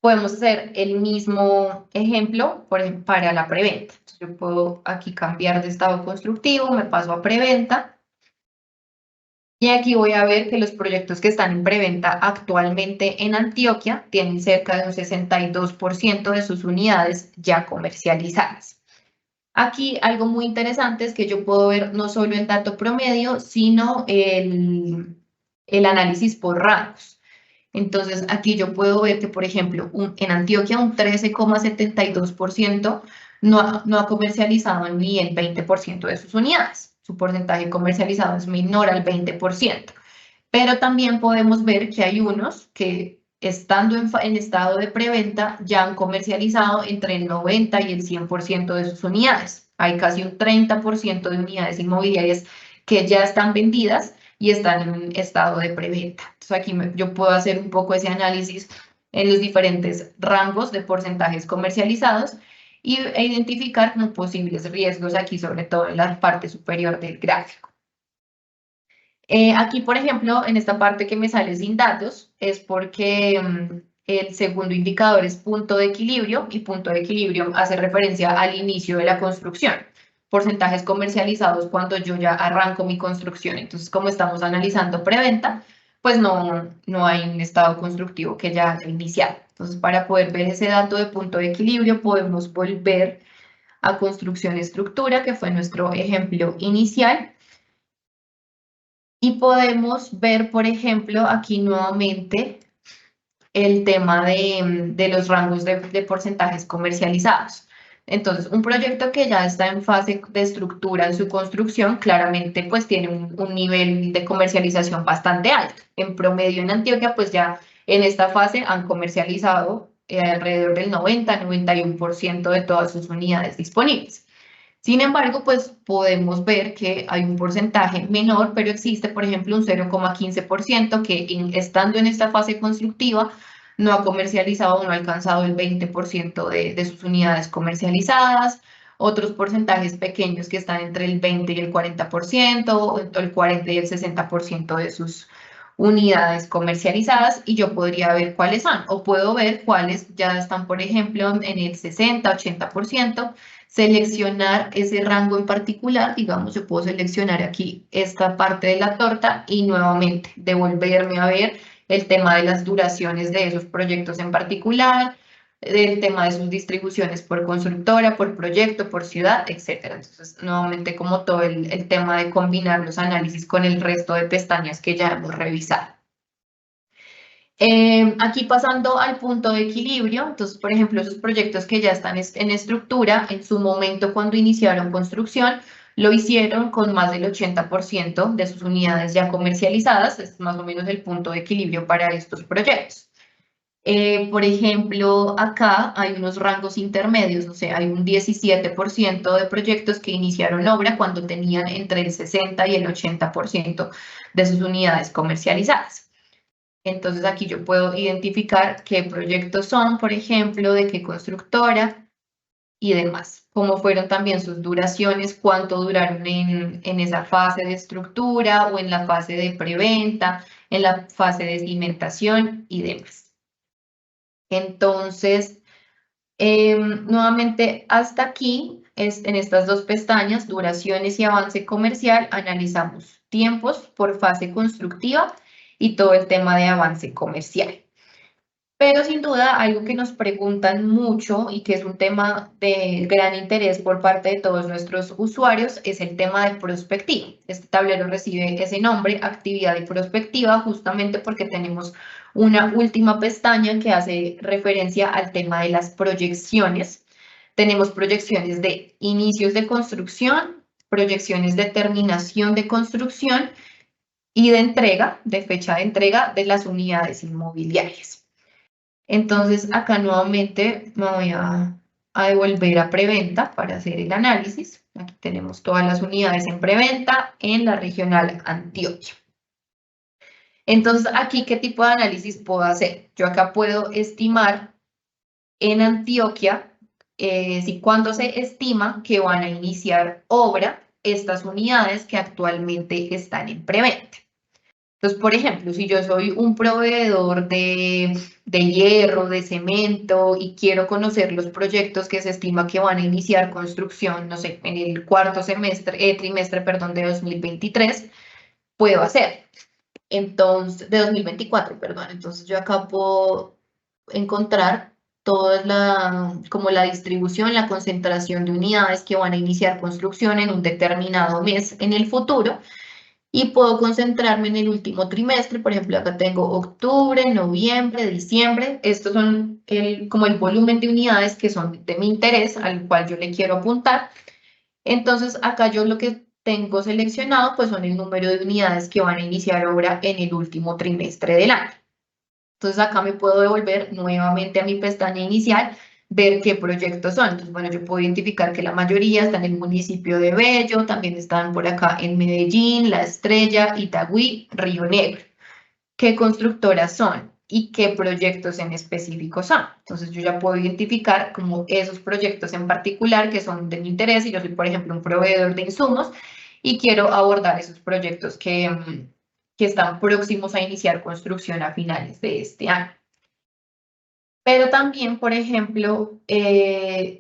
Podemos hacer el mismo ejemplo para la preventa. Entonces, yo puedo aquí cambiar de estado constructivo, me paso a preventa. Y aquí voy a ver que los proyectos que están en preventa actualmente en Antioquia tienen cerca de un 62% de sus unidades ya comercializadas. Aquí algo muy interesante es que yo puedo ver no solo el dato promedio, sino el análisis por rangos. Entonces aquí yo puedo ver que, por ejemplo, en Antioquia un 13,72% no ha comercializado ni el 20% de sus unidades. Su porcentaje comercializado es menor al 20%. Pero también podemos ver que hay unos que, estando en estado de preventa, ya han comercializado entre el 90 y el 100% de sus unidades. Hay casi un 30% de unidades inmobiliarias que ya están vendidas y están en un estado de preventa. Entonces aquí yo puedo hacer un poco ese análisis en los diferentes rangos de porcentajes comercializados e identificar como posibles riesgos aquí, sobre todo en la parte superior del gráfico. Aquí, por ejemplo, en esta parte que me sale sin datos, es porque el segundo indicador es punto de equilibrio, y punto de equilibrio hace referencia al inicio de la construcción. Porcentajes comercializados cuando yo ya arranco mi construcción. Entonces, como estamos analizando preventa, pues no hay un estado constructivo que ya haya iniciado. Entonces, para poder ver ese dato de punto de equilibrio, podemos volver a construcción estructura, que fue nuestro ejemplo inicial. Y podemos ver, por ejemplo, aquí nuevamente el tema de los rangos de porcentajes comercializados. Entonces, un proyecto que ya está en fase de estructura en su construcción, claramente pues tiene un nivel de comercialización bastante alto. En promedio en Antioquia, pues ya en esta fase han comercializado alrededor del 90-91% de todas sus unidades disponibles. Sin embargo, pues podemos ver que hay un porcentaje menor, pero existe, por ejemplo, un 0,15% que estando en esta fase constructiva no ha comercializado o no ha alcanzado el 20% de sus unidades comercializadas. Otros porcentajes pequeños que están entre el 20 y el 40%, o el 40 y el 60% de sus unidades comercializadas, y yo podría ver cuáles son, o puedo ver cuáles ya están, por ejemplo, en el 60-80%, seleccionar ese rango en particular. Digamos, yo puedo seleccionar aquí esta parte de la torta y nuevamente devolverme a ver el tema de las duraciones de esos proyectos en particular, del tema de sus distribuciones por constructora, por proyecto, por ciudad, etcétera. Entonces, nuevamente, como todo el tema de combinar los análisis con el resto de pestañas que ya hemos revisado. Aquí pasando al punto de equilibrio, entonces, por ejemplo, esos proyectos que ya están en estructura, en su momento cuando iniciaron construcción, lo hicieron con más del 80% de sus unidades ya comercializadas. Es más o menos el punto de equilibrio para estos proyectos. Por ejemplo, acá hay unos rangos intermedios, o sea, hay un 17% de proyectos que iniciaron obra cuando tenían entre el 60 y el 80% de sus unidades comercializadas. Entonces aquí yo puedo identificar qué proyectos son, por ejemplo, de qué constructora y demás. Cómo fueron también sus duraciones, cuánto duraron en esa fase de estructura o en la fase de preventa, en la fase de cimentación y demás. Entonces, nuevamente hasta aquí, en estas dos pestañas, duraciones y avance comercial, analizamos tiempos por fase constructiva y todo el tema de avance comercial. Pero sin duda, algo que nos preguntan mucho y que es un tema de gran interés por parte de todos nuestros usuarios es el tema de prospectiva. Este tablero recibe ese nombre, actividad de prospectiva, justamente porque tenemos una última pestaña que hace referencia al tema de las proyecciones. Tenemos proyecciones de inicios de construcción, proyecciones de terminación de construcción y de entrega, de fecha de entrega de las unidades inmobiliarias. Entonces, acá nuevamente me voy a devolver a preventa para hacer el análisis. Aquí tenemos todas las unidades en preventa en la regional Antioquia. Entonces, aquí, ¿qué tipo de análisis puedo hacer? Yo acá puedo estimar en Antioquia, cuándo se estima que van a iniciar obra estas unidades que actualmente están en preventa. Entonces, por ejemplo, si yo soy un proveedor de hierro, de cemento y quiero conocer los proyectos que se estima que van a iniciar construcción, no sé, en el cuarto trimestre, perdón, de 2023, puedo hacer. Entonces, de 2024, perdón. Entonces, yo acá puedo encontrar como la distribución, la concentración de unidades que van a iniciar construcción en un determinado mes en el futuro. Y puedo concentrarme en el último trimestre. Por ejemplo, acá tengo octubre, noviembre, diciembre. Estos son como el volumen de unidades que son de mi interés, al cual yo le quiero apuntar. Entonces, acá yo lo que tengo seleccionado pues son el número de unidades que van a iniciar obra en el último trimestre del año. Entonces, acá me puedo devolver nuevamente a mi pestaña inicial ver qué proyectos son. Entonces, bueno, yo puedo identificar que la mayoría están en el municipio de Bello, también están por acá en Medellín, La Estrella, Itagüí, Río Negro. ¿Qué constructoras son y qué proyectos en específico son? Entonces, yo ya puedo identificar como esos proyectos en particular que son de mi interés y yo soy, por ejemplo, un proveedor de insumos y quiero abordar esos proyectos que están próximos a iniciar construcción a finales de este año. Pero también, por ejemplo,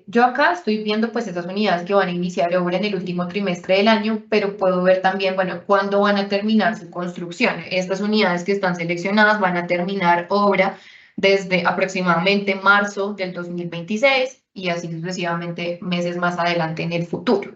yo acá estoy viendo pues esas unidades que van a iniciar obra en el último trimestre del año, pero puedo ver también, bueno, cuándo van a terminar su construcción. Estas unidades que están seleccionadas van a terminar obra desde aproximadamente marzo del 2026 y así sucesivamente meses más adelante en el futuro.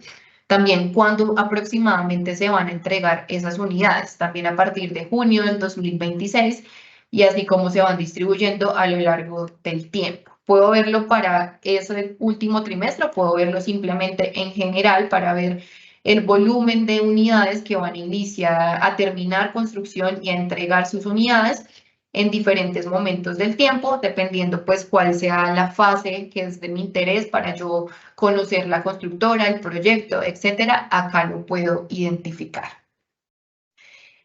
También cuándo aproximadamente se van a entregar esas unidades, también a partir de junio del 2026 y así como se van distribuyendo a lo largo del tiempo. Puedo verlo para ese último trimestre, o puedo verlo simplemente en general para ver el volumen de unidades que van a iniciar, a terminar construcción y a entregar sus unidades en diferentes momentos del tiempo, dependiendo pues cuál sea la fase que es de mi interés para yo conocer la constructora, el proyecto, etcétera. Acá lo puedo identificar.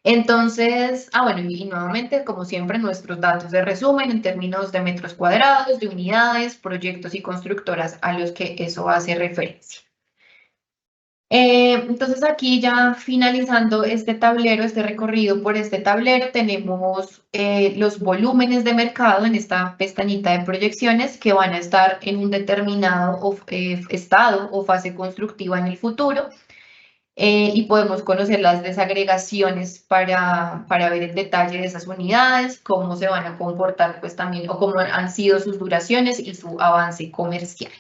Entonces, bueno, y nuevamente, como siempre, nuestros datos de resumen en términos de metros cuadrados, de unidades, proyectos y constructoras a los que eso hace referencia. Entonces aquí ya finalizando este tablero, este recorrido por este tablero, tenemos los volúmenes de mercado en esta pestañita de proyecciones que van a estar en un determinado estado o fase constructiva en el futuro. Y podemos conocer las desagregaciones para ver el detalle de esas unidades, cómo se van a comportar pues también o cómo han sido sus duraciones y su avance comercial.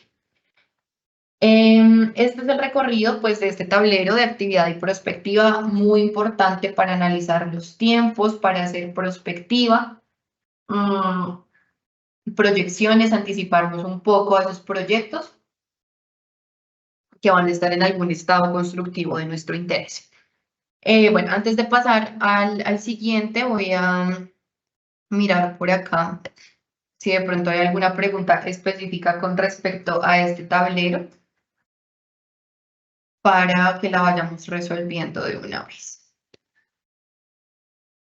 Este es el recorrido pues de este tablero de actividad y prospectiva, muy importante para analizar los tiempos, para hacer prospectiva, proyecciones, anticiparnos un poco a esos proyectos que van a estar en algún estado constructivo de nuestro interés. Bueno, antes de pasar al siguiente, voy a mirar por acá si de pronto hay alguna pregunta específica con respecto a este tablero para que la vayamos resolviendo de una vez.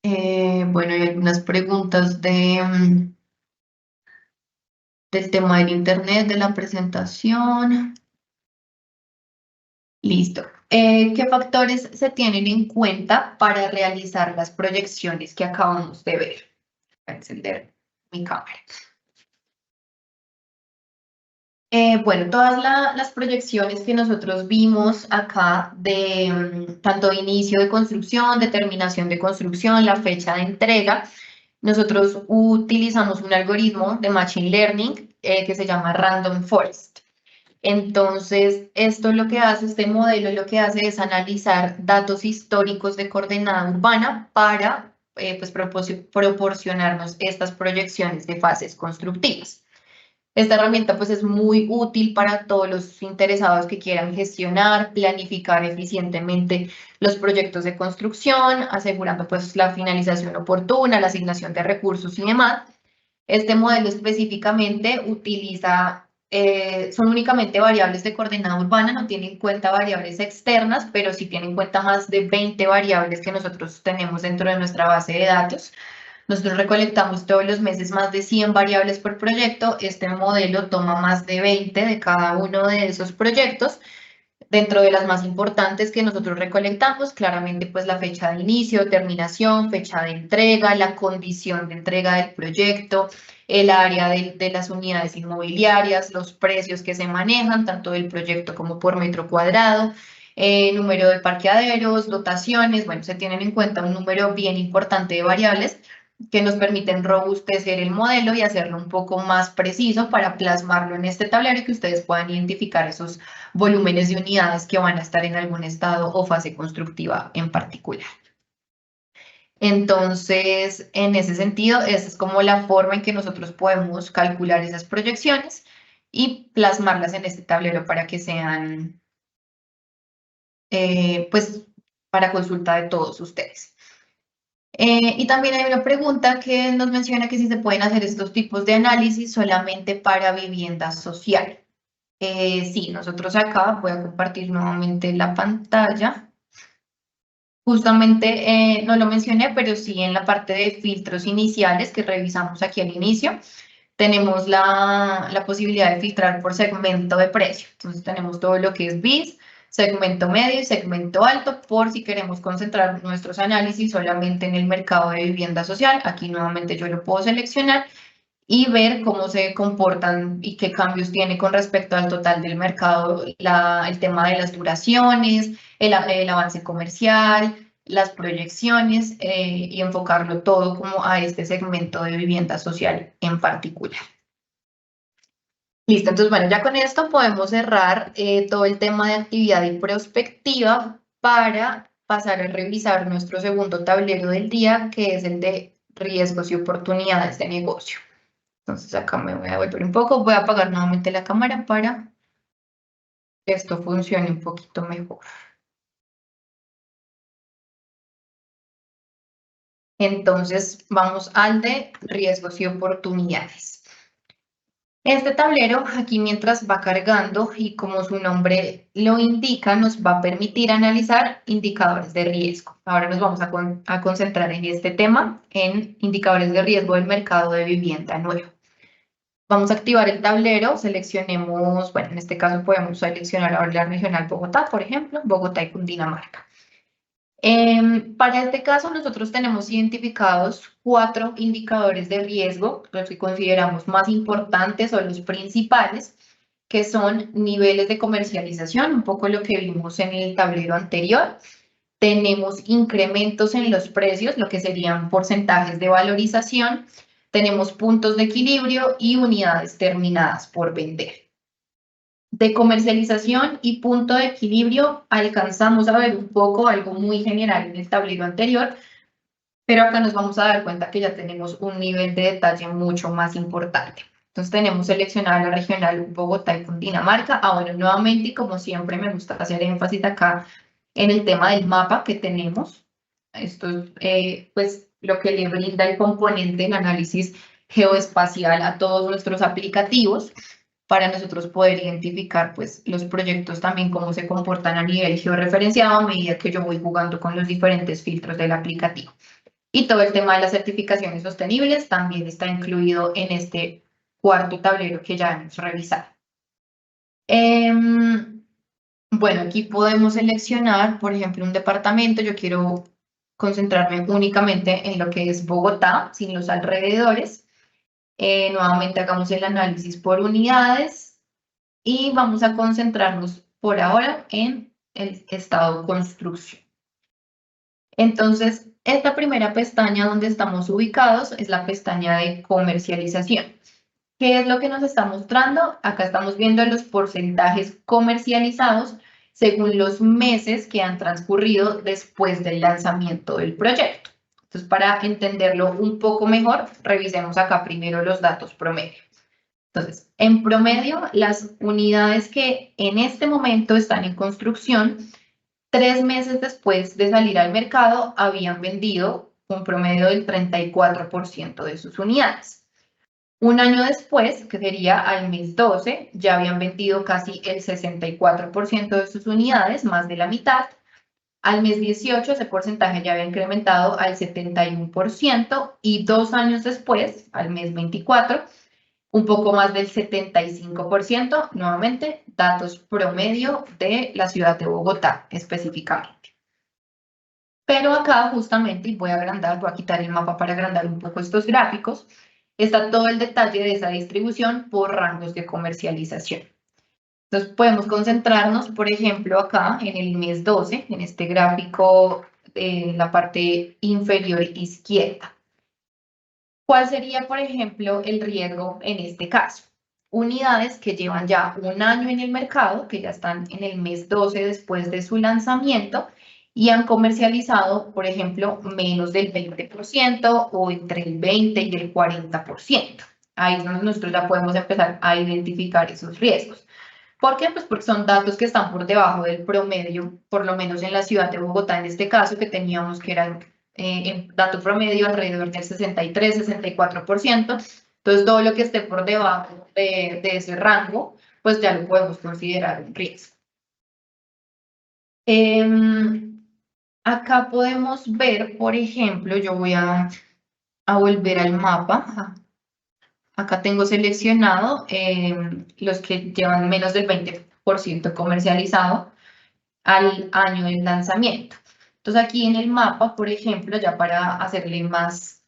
Bueno, hay algunas preguntas del tema del internet, de la presentación. Listo. ¿Qué factores se tienen en cuenta para realizar las proyecciones que acabamos de ver? Voy a encender mi cámara. Bueno, todas las proyecciones que nosotros vimos acá de tanto de inicio de construcción, determinación de construcción, la fecha de entrega, nosotros utilizamos un algoritmo de Machine Learning que se llama Random Forest. Entonces, esto lo que hace, este modelo lo que hace es analizar datos históricos de coordenada urbana para pues, proporcionarnos estas proyecciones de fases constructivas. Esta herramienta pues es muy útil para todos los interesados que quieran gestionar, planificar eficientemente los proyectos de construcción, asegurando pues la finalización oportuna, la asignación de recursos y demás. Este modelo específicamente utiliza, son únicamente variables de coordenada urbana, no tiene en cuenta variables externas, pero sí tiene en cuenta más de 20 variables que nosotros tenemos dentro de nuestra base de datos. Nosotros recolectamos todos los meses más de 100 variables por proyecto. Este modelo toma más de 20 de cada uno de esos proyectos. Dentro de las más importantes que nosotros recolectamos, claramente pues la fecha de inicio, terminación, fecha de entrega, la condición de entrega del proyecto, el área de las unidades inmobiliarias, los precios que se manejan, tanto del proyecto como por metro cuadrado, número de parqueaderos, dotaciones, bueno, se tienen en cuenta un número bien importante de variables que nos permiten robustecer el modelo y hacerlo un poco más preciso para plasmarlo en este tablero y que ustedes puedan identificar esos volúmenes de unidades que van a estar en algún estado o fase constructiva en particular. Entonces, en ese sentido, esa es como la forma en que nosotros podemos calcular esas proyecciones y plasmarlas en este tablero para que sean, pues, para consulta de todos ustedes. Y también hay una pregunta que nos menciona que si se pueden hacer estos tipos de análisis solamente para vivienda social. Sí, nosotros acá voy a compartir nuevamente la pantalla. Justamente no lo mencioné, pero sí en la parte de filtros iniciales que revisamos aquí al inicio, tenemos la posibilidad de filtrar por segmento de precio. Entonces tenemos todo lo que es BIS, segmento medio y segmento alto, por si queremos concentrar nuestros análisis solamente en el mercado de vivienda social. Aquí nuevamente yo lo puedo seleccionar y ver cómo se comportan y qué cambios tiene con respecto al total del mercado, el tema de las duraciones, el avance comercial, las proyecciones y enfocarlo todo como a este segmento de vivienda social en particular. Listo, entonces bueno, ya con esto podemos cerrar todo el tema de actividad y prospectiva para pasar a revisar nuestro segundo tablero del día, que es el de riesgos y oportunidades de negocio. Entonces acá me voy a volver un poco, voy a apagar nuevamente la cámara para que esto funcione un poquito mejor. Entonces vamos al de riesgos y oportunidades. Este tablero aquí mientras va cargando y como su nombre lo indica, nos va a permitir analizar indicadores de riesgo. Ahora nos vamos a concentrar en este tema, en indicadores de riesgo del mercado de vivienda nuevo. Vamos a activar el tablero, seleccionemos, bueno, en este caso podemos seleccionar ahora la regional Bogotá, por ejemplo, Bogotá y Cundinamarca. Para este caso, nosotros tenemos identificados 4 indicadores de riesgo, los que consideramos más importantes o los principales, que son niveles de comercialización, un poco lo que vimos en el tablero anterior. Tenemos incrementos en los precios, lo que serían porcentajes de valorización. Tenemos puntos de equilibrio y unidades terminadas por vender. De comercialización y punto de equilibrio alcanzamos a ver un poco algo muy general en el tablero anterior, pero acá nos vamos a dar cuenta que ya tenemos un nivel de detalle mucho más importante. Entonces tenemos seleccionada la regional Bogotá y Cundinamarca. Ahora nuevamente, y como siempre me gusta hacer énfasis acá en el tema del mapa que tenemos. Esto es pues lo que le brinda el componente del análisis geoespacial a todos nuestros aplicativos para nosotros poder identificar pues los proyectos también cómo se comportan a nivel georreferenciado a medida que yo voy jugando con los diferentes filtros del aplicativo. Y todo el tema de las certificaciones sostenibles también está incluido en este cuarto tablero que ya hemos revisado. Bueno, aquí podemos seleccionar, por ejemplo, un departamento. Yo quiero concentrarme únicamente en lo que es Bogotá, sin los alrededores. Nuevamente hagamos el análisis por unidades y vamos a concentrarnos por ahora en el estado construcción. Entonces, esta primera pestaña donde estamos ubicados es la pestaña de comercialización. ¿Qué es lo que nos está mostrando? Acá estamos viendo los porcentajes comercializados según los meses que han transcurrido después del lanzamiento del proyecto. Entonces, para entenderlo un poco mejor, revisemos acá primero los datos promedio. Entonces, en promedio, las unidades que en este momento están en construcción, 3 meses después de salir al mercado, habían vendido un promedio del 34% de sus unidades. Un año después, que sería al mes 12, ya habían vendido casi el 64% de sus unidades, más de la mitad. Al mes 18, ese porcentaje ya había incrementado al 71% y 2 años después, al mes 24, un poco más del 75%, nuevamente, datos promedio de la ciudad de Bogotá específicamente. Pero acá justamente, y voy a quitar el mapa para agrandar un poco estos gráficos, está todo el detalle de esa distribución por rangos de comercialización. Entonces podemos concentrarnos, por ejemplo, acá en el mes 12, en este gráfico en la parte inferior izquierda. ¿Cuál sería, por ejemplo, el riesgo en este caso? Unidades que llevan ya un año en el mercado, que ya están en el mes 12 después de su lanzamiento y han comercializado, por ejemplo, menos del 20% o entre el 20 y el 40%. Ahí es donde nosotros ya podemos empezar a identificar esos riesgos. ¿Por qué? Pues porque son datos que están por debajo del promedio, por lo menos en la ciudad de Bogotá, en este caso, que teníamos que eran en dato promedio alrededor del 63-64%. Entonces, todo lo que esté por debajo de ese rango, pues ya lo podemos considerar un riesgo. Acá podemos ver, por ejemplo, yo voy a volver al mapa. Acá tengo seleccionado los que llevan menos del 20% comercializado al año del lanzamiento. Entonces aquí en el mapa, por ejemplo, ya para hacerle más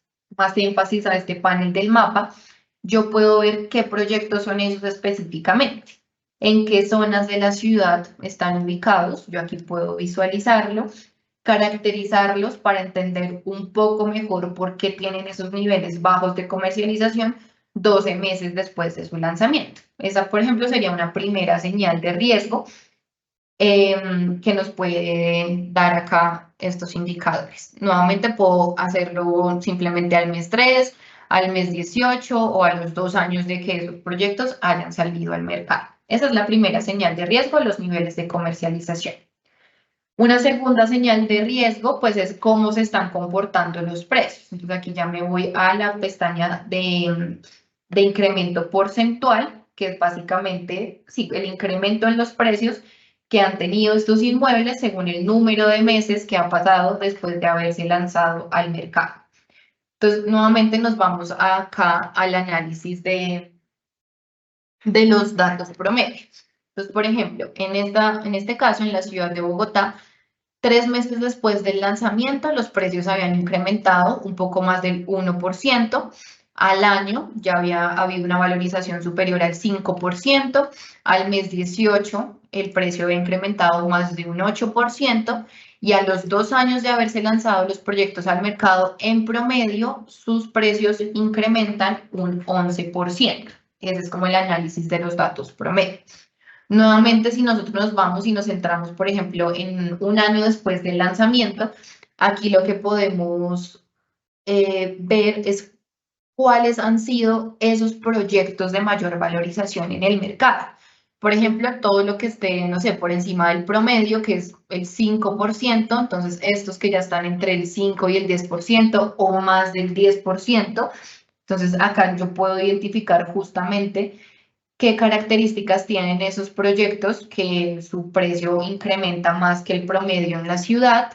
énfasis a este panel del mapa, yo puedo ver qué proyectos son esos específicamente, en qué zonas de la ciudad están ubicados. Yo aquí puedo visualizarlo, caracterizarlos para entender un poco mejor por qué tienen esos niveles bajos de comercialización 12 meses después de su lanzamiento. Esa, por ejemplo, sería una primera señal de riesgo que nos puede dar acá estos indicadores. Nuevamente puedo hacerlo simplemente al mes 3, al mes 18 o a los 2 años de que esos proyectos hayan salido al mercado. Esa es la primera señal de riesgo, los niveles de comercialización. Una segunda señal de riesgo, pues es cómo se están comportando los precios. Entonces aquí ya me voy a la pestaña de incremento porcentual, que es básicamente, sí, el incremento en los precios que han tenido estos inmuebles según el número de meses que ha pasado después de haberse lanzado al mercado. Entonces, nuevamente nos vamos acá al análisis de los datos promedios. Entonces, por ejemplo, en este caso, en la ciudad de Bogotá, 3 meses después del lanzamiento, los precios habían incrementado un poco más del 1%. Al año ya había habido una valorización superior al 5%. Al mes 18, el precio había incrementado más de un 8%. Y a los 2 años de haberse lanzado los proyectos al mercado, en promedio, sus precios incrementan un 11%. Ese es como el análisis de los datos promedio. Nuevamente, si nosotros nos vamos y nos centramos, por ejemplo, en un año después del lanzamiento, aquí lo que podemos ver es cuáles han sido esos proyectos de mayor valorización en el mercado. Por ejemplo, todo lo que esté, no sé, por encima del promedio, que es el 5%, entonces estos que ya están entre el 5 y el 10% o más del 10%, entonces acá yo puedo identificar justamente qué características tienen esos proyectos que su precio incrementa más que el promedio en la ciudad.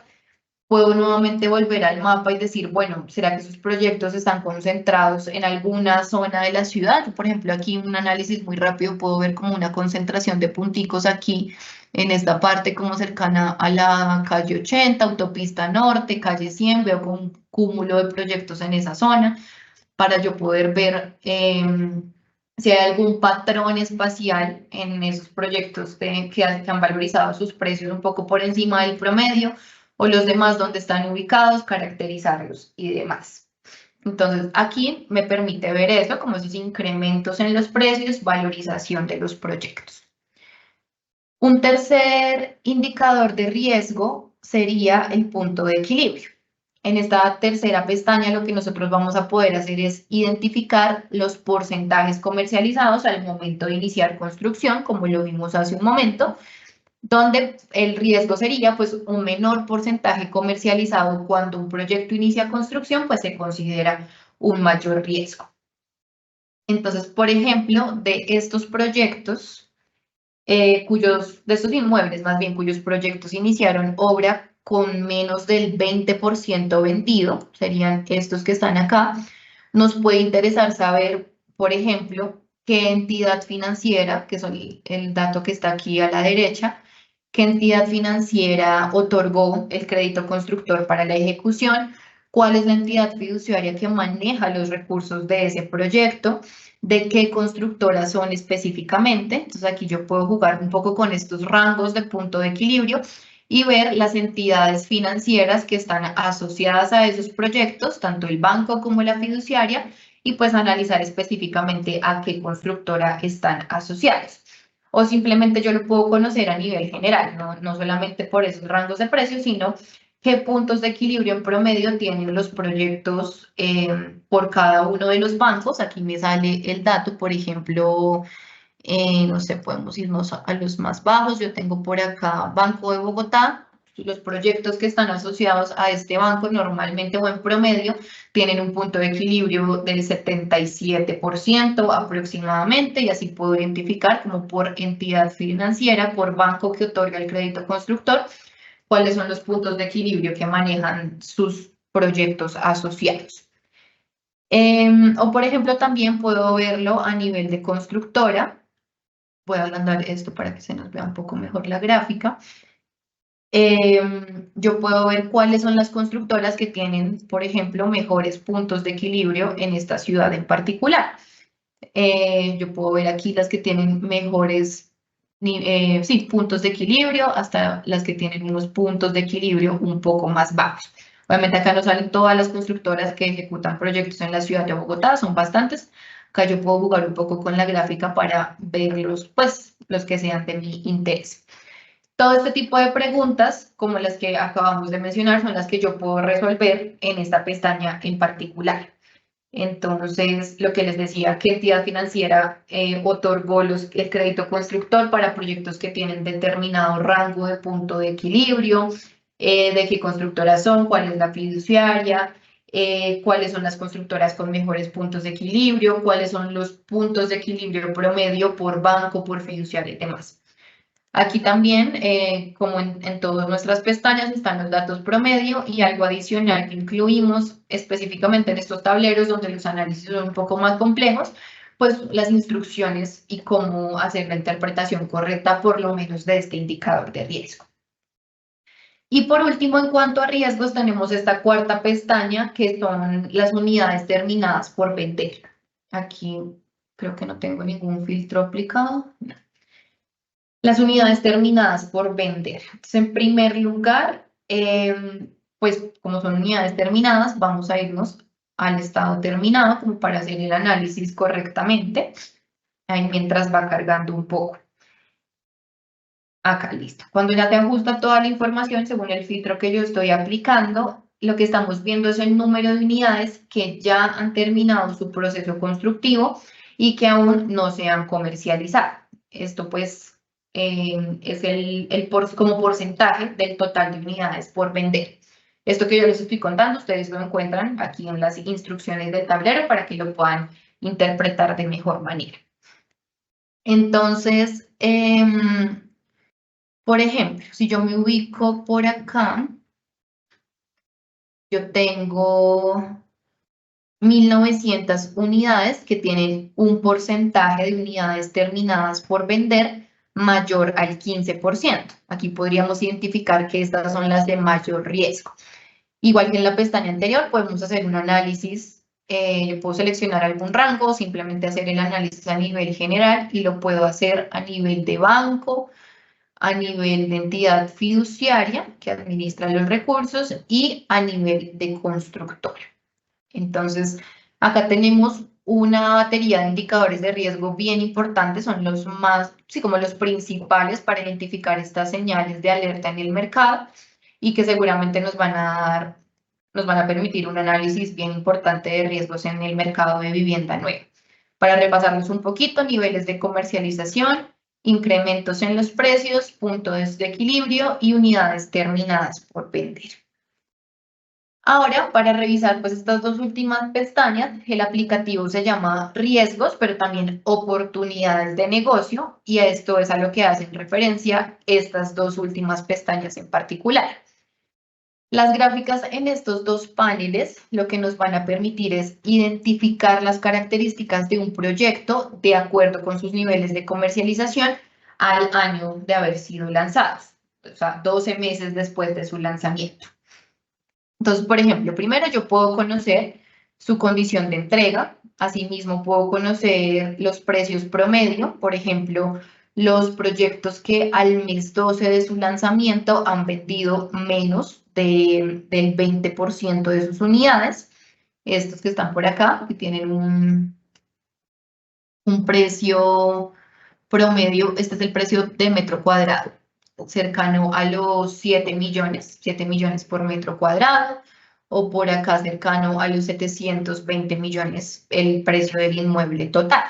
Puedo nuevamente volver al mapa y decir, bueno, ¿será que esos proyectos están concentrados en alguna zona de la ciudad? Yo, por ejemplo, aquí un análisis muy rápido puedo ver como una concentración de punticos aquí en esta parte como cercana a la calle 80, autopista norte, calle 100, veo como un cúmulo de proyectos en esa zona para yo poder ver si hay algún patrón espacial en esos proyectos que han valorizado sus precios un poco por encima del promedio o los demás donde están ubicados, caracterizarlos y demás. Entonces, aquí me permite ver eso, como esos incrementos en los precios, valorización de los proyectos. Un tercer indicador de riesgo sería el punto de equilibrio. En esta tercera pestaña lo que nosotros vamos a poder hacer es identificar los porcentajes comercializados al momento de iniciar construcción, como lo vimos hace un momento, donde el riesgo sería pues un menor porcentaje comercializado cuando un proyecto inicia construcción, pues se considera un mayor riesgo. Entonces, por ejemplo, de estos proyectos, de estos inmuebles más bien, cuyos proyectos iniciaron obra con menos del 20% vendido, serían estos que están acá, nos puede interesar saber, por ejemplo, qué entidad financiera, que son el dato que está aquí a la derecha, qué entidad financiera otorgó el crédito constructor para la ejecución, cuál es la entidad fiduciaria que maneja los recursos de ese proyecto, de qué constructoras son específicamente. Entonces aquí yo puedo jugar un poco con estos rangos de punto de equilibrio y ver las entidades financieras que están asociadas a esos proyectos, tanto el banco como la fiduciaria, y pues analizar específicamente a qué constructora están asociados. O simplemente yo lo puedo conocer a nivel general, no solamente por esos rangos de precios, sino qué puntos de equilibrio en promedio tienen los proyectos por cada uno de los bancos. Aquí me sale el dato, por ejemplo, no sé, podemos irnos a los más bajos. Yo tengo por acá Banco de Bogotá, los proyectos que están asociados a este banco normalmente o en promedio tienen un punto de equilibrio del 77% aproximadamente, y así puedo identificar como por entidad financiera, por banco que otorga el crédito constructor, cuáles son los puntos de equilibrio que manejan sus proyectos asociados. O por ejemplo, también puedo verlo a nivel de constructora. Voy a agrandar esto para que se nos vea un poco mejor la gráfica. Yo puedo ver cuáles son las constructoras que tienen, por ejemplo, mejores puntos de equilibrio en esta ciudad en particular. Yo puedo ver aquí las que tienen mejores puntos de equilibrio, hasta las que tienen unos puntos de equilibrio un poco más bajos. Obviamente acá no salen todas las constructoras que ejecutan proyectos en la ciudad de Bogotá, son bastantes. Acá yo puedo jugar un poco con la gráfica para verlos, pues, los que sean de mi interés. Todo este tipo de preguntas, como las que acabamos de mencionar, son las que yo puedo resolver en esta pestaña en particular. Entonces, lo que les decía, ¿qué entidad financiera otorgó el crédito constructor para proyectos que tienen determinado rango de punto de equilibrio? ¿De qué constructoras son? ¿Cuál es la fiduciaria? ¿Cuáles son las constructoras con mejores puntos de equilibrio? ¿Cuáles son los puntos de equilibrio promedio por banco, por fiduciaria y demás? Aquí también, como en todas nuestras pestañas, están los datos promedio y algo adicional que incluimos específicamente en estos tableros donde los análisis son un poco más complejos, pues las instrucciones y cómo hacer la interpretación correcta, por lo menos de este indicador de riesgo. Y por último, en cuanto a riesgos, tenemos esta cuarta pestaña, que son las unidades terminadas por vender. Aquí creo que no tengo ningún filtro aplicado. No. Las unidades terminadas por vender. Entonces, en primer lugar, pues como son unidades terminadas, vamos a irnos al estado terminado como para hacer el análisis correctamente. Ahí mientras va cargando un poco. Acá, listo. Cuando ya te ajusta toda la información según el filtro que yo estoy aplicando, lo que estamos viendo es el número de unidades que ya han terminado su proceso constructivo y que aún no se han comercializado. Esto pues es como porcentaje del total de unidades por vender. Esto que yo les estoy contando, ustedes lo encuentran aquí en las instrucciones del tablero para que lo puedan interpretar de mejor manera. Entonces, por ejemplo, si yo me ubico por acá, yo tengo 1.900 unidades que tienen un porcentaje de unidades terminadas por vender mayor al 15%. Aquí podríamos identificar que estas son las de mayor riesgo. Igual que en la pestaña anterior, podemos hacer un análisis. Yo puedo seleccionar algún rango, simplemente hacer el análisis a nivel general y lo puedo hacer a nivel de banco, a nivel de entidad fiduciaria que administra los recursos y a nivel de constructora. Entonces, acá tenemos una batería de indicadores de riesgo bien importantes, son los más, sí, como los principales para identificar estas señales de alerta en el mercado y que seguramente nos van a permitir un análisis bien importante de riesgos en el mercado de vivienda nueva. Para repasarlos un poquito, niveles de comercialización, incrementos en los precios, puntos de equilibrio y unidades terminadas por vender. Ahora, para revisar pues estas dos últimas pestañas, el aplicativo se llama riesgos, pero también oportunidades de negocio, y esto es a lo que hacen referencia estas dos últimas pestañas en particular. Las gráficas en estos dos paneles lo que nos van a permitir es identificar las características de un proyecto de acuerdo con sus niveles de comercialización al año de haber sido lanzados, o sea, 12 meses después de su lanzamiento. Entonces, por ejemplo, primero yo puedo conocer su condición de entrega, asimismo puedo conocer los precios promedio, por ejemplo, los proyectos que al mes 12 de su lanzamiento han vendido menos del 20% de sus unidades, estos que están por acá, que tienen un precio promedio, este es el precio de metro cuadrado, cercano a los 7 millones por metro cuadrado, o por acá cercano a los 720 millones el precio del inmueble total.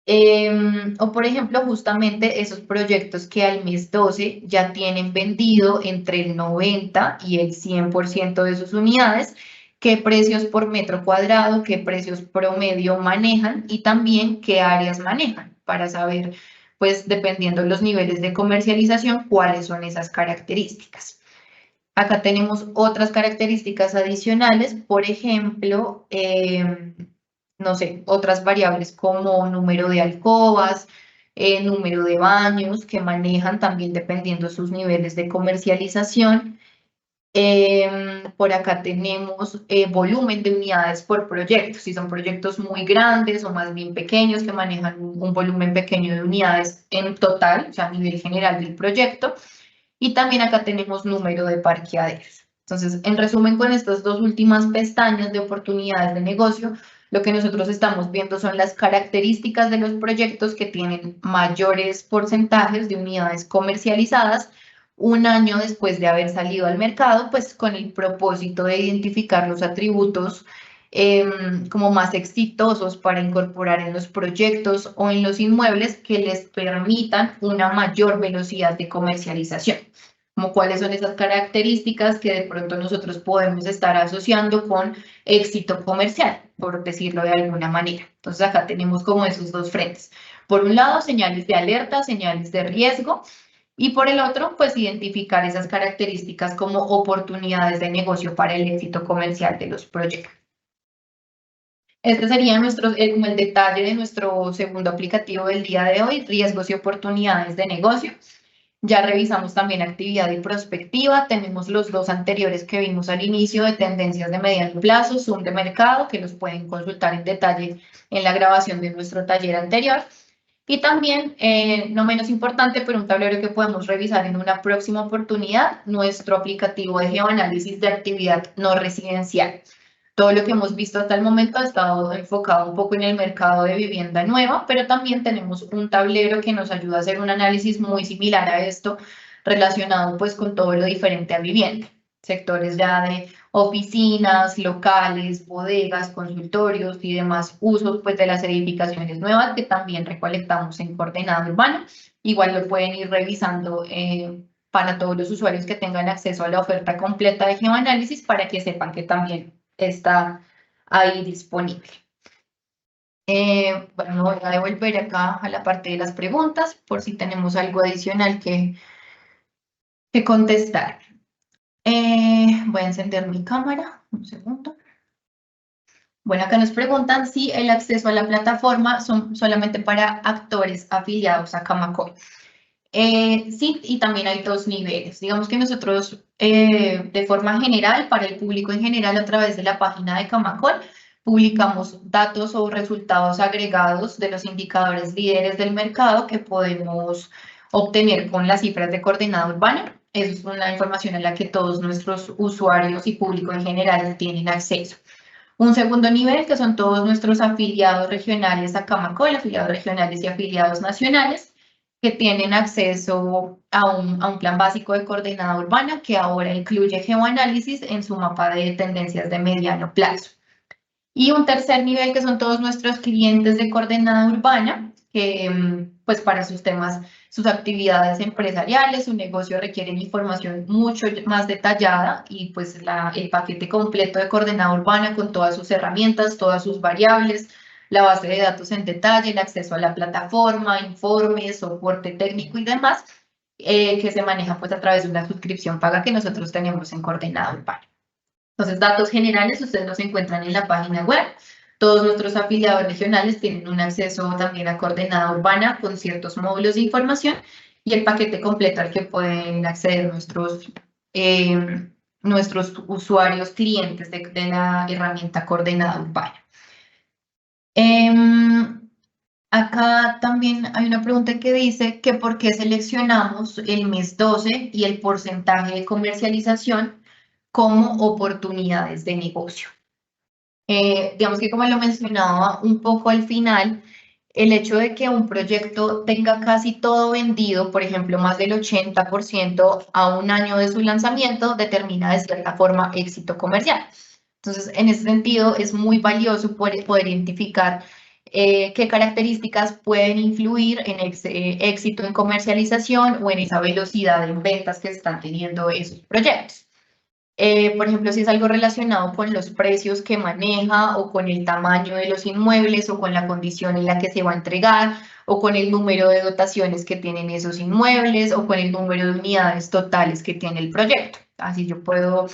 O por ejemplo, justamente esos proyectos que al mes 12 ya tienen vendido entre el 90 y el 100% de sus unidades, qué precios por metro cuadrado, qué precios promedio manejan y también qué áreas manejan para saber, pues dependiendo de los niveles de comercialización, cuáles son esas características. Acá tenemos otras características adicionales, por ejemplo, no sé, otras variables como número de alcobas, número de baños que manejan también dependiendo sus niveles de comercialización. Por acá tenemos volumen de unidades por proyecto, si son proyectos muy grandes o más bien pequeños que manejan un volumen pequeño de unidades en total, o sea, a nivel general del proyecto. Y también acá tenemos número de parqueaderos. Entonces, en resumen, con estas dos últimas pestañas de oportunidades de negocio, lo que nosotros estamos viendo son las características de los proyectos que tienen mayores porcentajes de unidades comercializadas un año después de haber salido al mercado, pues con el propósito de identificar los atributos como más exitosos para incorporar en los proyectos o en los inmuebles que les permitan una mayor velocidad de comercialización. Como cuáles son esas características que de pronto nosotros podemos estar asociando con éxito comercial, por decirlo de alguna manera. Entonces acá tenemos como esos dos frentes. Por un lado, señales de alerta, señales de riesgo, y por el otro, pues identificar esas características como oportunidades de negocio para el éxito comercial de los proyectos. Este sería como el detalle de nuestro segundo aplicativo del día de hoy, riesgos y oportunidades de negocio. Ya revisamos también actividad y prospectiva, tenemos los dos anteriores que vimos al inicio de tendencias de mediano plazo, Zoom de mercado, que los pueden consultar en detalle en la grabación de nuestro taller anterior. Y también, no menos importante, pero un tablero que podemos revisar en una próxima oportunidad, nuestro aplicativo de geoanálisis de actividad no residencial. Todo lo que hemos visto hasta el momento ha estado enfocado un poco en el mercado de vivienda nueva, pero también tenemos un tablero que nos ayuda a hacer un análisis muy similar a esto, relacionado pues con todo lo diferente a vivienda. Sectores ya de oficinas, locales, bodegas, consultorios y demás usos pues de las edificaciones nuevas que también recolectamos en Coordenada Urbana. Igual lo pueden ir revisando para todos los usuarios que tengan acceso a la oferta completa de geoanálisis para que sepan que también está ahí disponible. Bueno, me voy a devolver acá a la parte de las preguntas por si tenemos algo adicional que contestar. Voy a encender mi cámara, un segundo. Bueno, acá nos preguntan si el acceso a la plataforma son solamente para actores afiliados a Camacoy. Sí, y también hay dos niveles. Digamos que nosotros, de forma general, para el público en general, a través de la página de Camacol, publicamos datos o resultados agregados de los indicadores líderes del mercado que podemos obtener con las cifras de coordenada urbana. Eso es una información a la que todos nuestros usuarios y público en general tienen acceso. Un segundo nivel, que son todos nuestros afiliados regionales a Camacol, afiliados regionales y afiliados nacionales, que tienen acceso a un plan básico de coordenada urbana que ahora incluye geoanálisis en su mapa de tendencias de mediano plazo. Y un tercer nivel que son todos nuestros clientes de coordenada urbana, que pues para sus temas, sus actividades empresariales, su negocio requieren información mucho más detallada y pues el paquete completo de coordenada urbana con todas sus herramientas, todas sus variables, la base de datos en detalle, el acceso a la plataforma, informes, soporte técnico y demás, que se maneja pues a través de una suscripción paga que nosotros tenemos en coordenada urbana. Entonces, datos generales, ustedes los encuentran en la página web. Todos nuestros afiliados regionales tienen un acceso también a coordenada urbana con ciertos módulos de información y el paquete completo al que pueden acceder nuestros usuarios clientes de la herramienta coordenada urbana. Acá también hay una pregunta que dice que por qué seleccionamos el mes 12 y el porcentaje de comercialización como oportunidades de negocio. Digamos que como lo mencionaba un poco al final, el hecho de que un proyecto tenga casi todo vendido, por ejemplo, más del 80% a un año de su lanzamiento, determina de cierta forma éxito comercial. Entonces, en ese sentido, es muy valioso poder identificar qué características pueden influir en éxito en comercialización o en esa velocidad en ventas que están teniendo esos proyectos. Por ejemplo, si es algo relacionado con los precios que maneja o con el tamaño de los inmuebles o con la condición en la que se va a entregar o con el número de dotaciones que tienen esos inmuebles o con el número de unidades totales que tiene el proyecto. Así yo puedo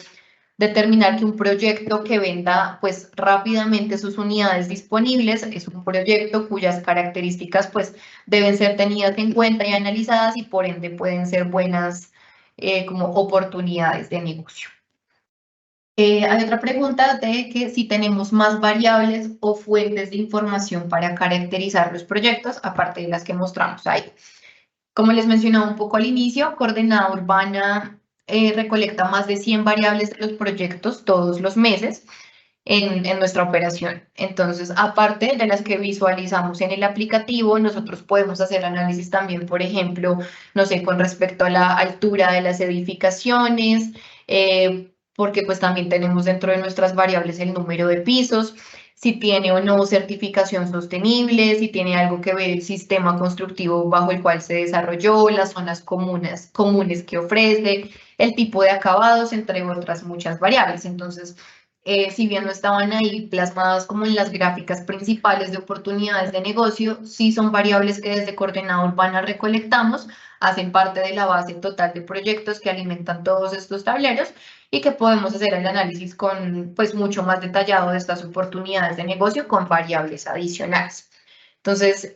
determinar que un proyecto que venda pues rápidamente sus unidades disponibles es un proyecto cuyas características pues deben ser tenidas en cuenta y analizadas y por ende pueden ser buenas como oportunidades de negocio. Hay otra pregunta de que si tenemos más variables o fuentes de información para caracterizar los proyectos, aparte de las que mostramos ahí. Como les mencionaba un poco al inicio, Coordenada Urbana recolecta más de 100 variables de los proyectos todos los meses en nuestra operación. Entonces, aparte de las que visualizamos en el aplicativo, nosotros podemos hacer análisis también, por ejemplo, no sé, con respecto a la altura de las edificaciones, porque pues también tenemos dentro de nuestras variables el número de pisos, si tiene o no certificación sostenible, si tiene algo que ver el sistema constructivo bajo el cual se desarrolló, las zonas comunes que ofrece, el tipo de acabados, entre otras muchas variables. Entonces, si bien no estaban ahí plasmadas como en las gráficas principales de oportunidades de negocio, sí son variables que desde Coordenada Urbana recolectamos, hacen parte de la base total de proyectos que alimentan todos estos tableros y que podemos hacer el análisis con, pues, mucho más detallado de estas oportunidades de negocio con variables adicionales. Entonces,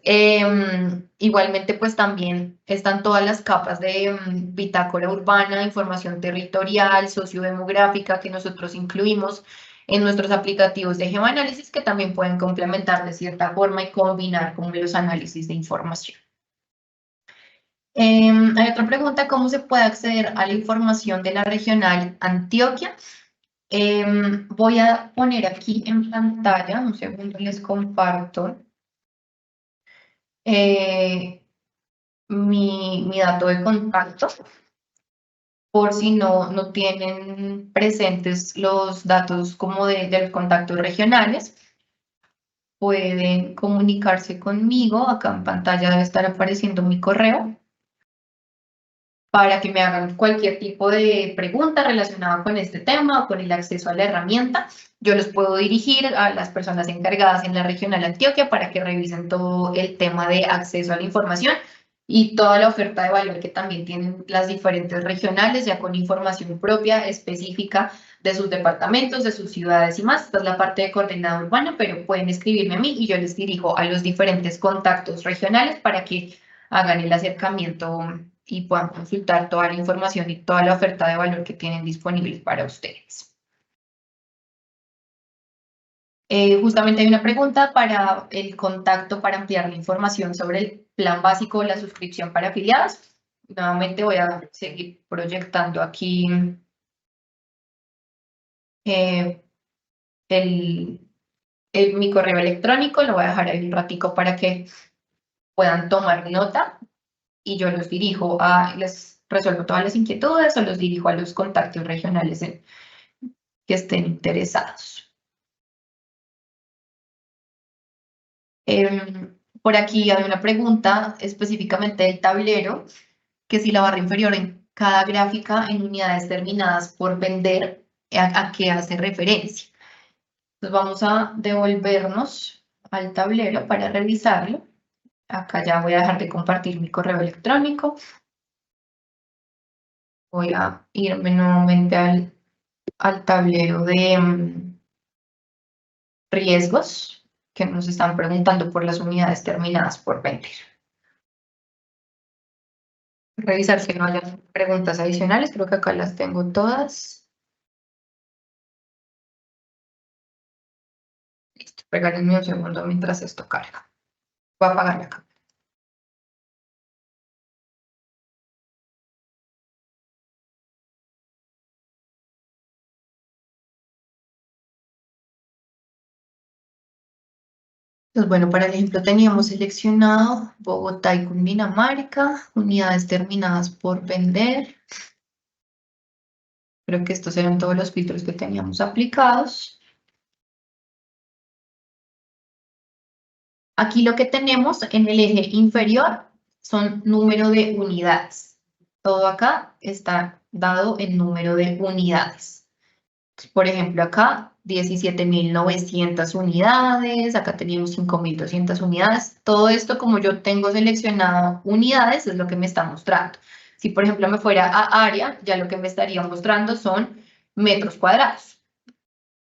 igualmente, pues también están todas las capas de bitácora urbana, información territorial, sociodemográfica que nosotros incluimos en nuestros aplicativos de geoanálisis que también pueden complementar de cierta forma y combinar con los análisis de información. Hay otra pregunta, ¿cómo se puede acceder a la información de la regional Antioquia? Voy a poner aquí en pantalla, un segundo les comparto mi dato de contacto, por si no tienen presentes los datos como de los contactos regionales. Pueden comunicarse conmigo, acá en pantalla debe estar apareciendo mi correo, para que me hagan cualquier tipo de pregunta relacionada con este tema o con el acceso a la herramienta. Yo los puedo dirigir a las personas encargadas en la Regional Antioquia para que revisen todo el tema de acceso a la información y toda la oferta de valor que también tienen las diferentes regionales, ya con información propia, específica de sus departamentos, de sus ciudades y más. Esta es la parte de coordenada urbana, pero pueden escribirme a mí y yo les dirijo a los diferentes contactos regionales para que hagan el acercamiento y puedan consultar toda la información y toda la oferta de valor que tienen disponibles para ustedes. Justamente hay una pregunta para el contacto para ampliar la información sobre el plan básico o la suscripción para afiliados. Nuevamente voy a seguir proyectando aquí eh, mi correo electrónico, lo voy a dejar ahí un ratico para que puedan tomar nota y yo los dirijo les resuelvo todas las inquietudes o los dirijo a los contactos regionales que estén interesados. Por aquí hay una pregunta específicamente del tablero, que si la barra inferior en cada gráfica en unidades terminadas por vender, ¿a qué hace referencia? Entonces vamos a devolvernos al tablero para revisarlo. Acá ya voy a dejar de compartir mi correo electrónico. Voy a irme nuevamente al tablero de riesgos que nos están preguntando por las unidades terminadas por vender. Revisar si no haya preguntas adicionales, creo que acá las tengo todas. Listo, regálenme un segundo mientras esto carga. Voy a apagar la cámara. Entonces, bueno, para el ejemplo teníamos seleccionado Bogotá y Cundinamarca, unidades terminadas por vender. Creo que estos eran todos los filtros que teníamos aplicados. Aquí lo que tenemos en el eje inferior son número de unidades. Todo acá está dado en número de unidades. Por ejemplo, acá 17.900 unidades, acá teníamos 5.200 unidades. Todo esto, como yo tengo seleccionado unidades, es lo que me está mostrando. Si, por ejemplo, me fuera a área, ya lo que me estaría mostrando son metros cuadrados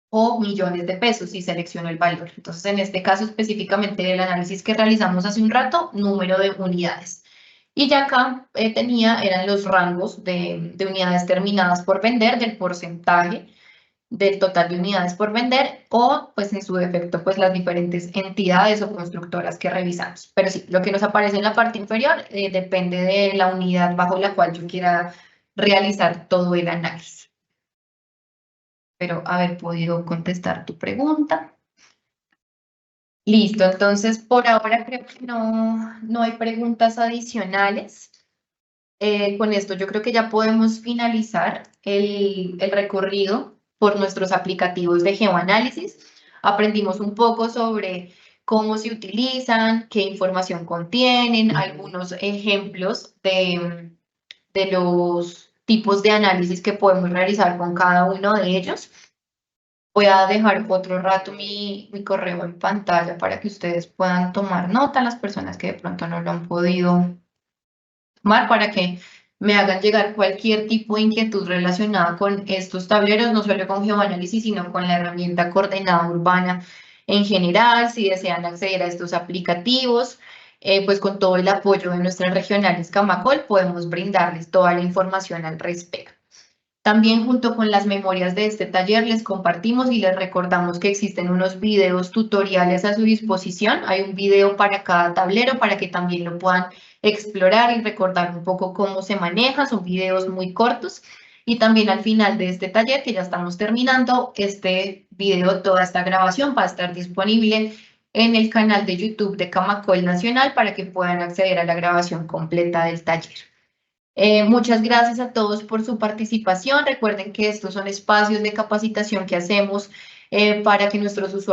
o millones de pesos si selecciono el valor. Entonces, en este caso específicamente del análisis que realizamos hace un rato, número de unidades. Y ya acá eran los rangos de unidades terminadas por vender, del porcentaje del total de unidades por vender o, pues en su defecto, pues las diferentes entidades o constructoras que revisamos. Pero sí, lo que nos aparece en la parte inferior depende de la unidad bajo la cual yo quiera realizar todo el análisis. Espero haber podido contestar tu pregunta. Listo, entonces por ahora creo que no hay preguntas adicionales. Con esto yo creo que ya podemos finalizar el recorrido por nuestros aplicativos de geoanálisis. Aprendimos un poco sobre cómo se utilizan, qué información contienen, algunos ejemplos de los tipos de análisis que podemos realizar con cada uno de ellos. Voy a dejar otro rato mi correo en pantalla para que ustedes puedan tomar nota, las personas que de pronto no lo han podido tomar, para que me hagan llegar cualquier tipo de inquietud relacionada con estos tableros, no solo con geoanálisis, sino con la herramienta coordenada urbana en general, si desean acceder a estos aplicativos. Pues con todo el apoyo de nuestras regionales Camacol podemos brindarles toda la información al respecto. También junto con las memorias de este taller les compartimos y les recordamos que existen unos videos tutoriales a su disposición. Hay un video para cada tablero para que también lo puedan explorar y recordar un poco cómo se maneja. Son videos muy cortos. Y también al final de este taller, que ya estamos terminando, este video, toda esta grabación va a estar disponible en el canal de YouTube de Camacol Nacional para que puedan acceder a la grabación completa del taller. Muchas gracias a todos por su participación. Recuerden que estos son espacios de capacitación que hacemos para que nuestros usuarios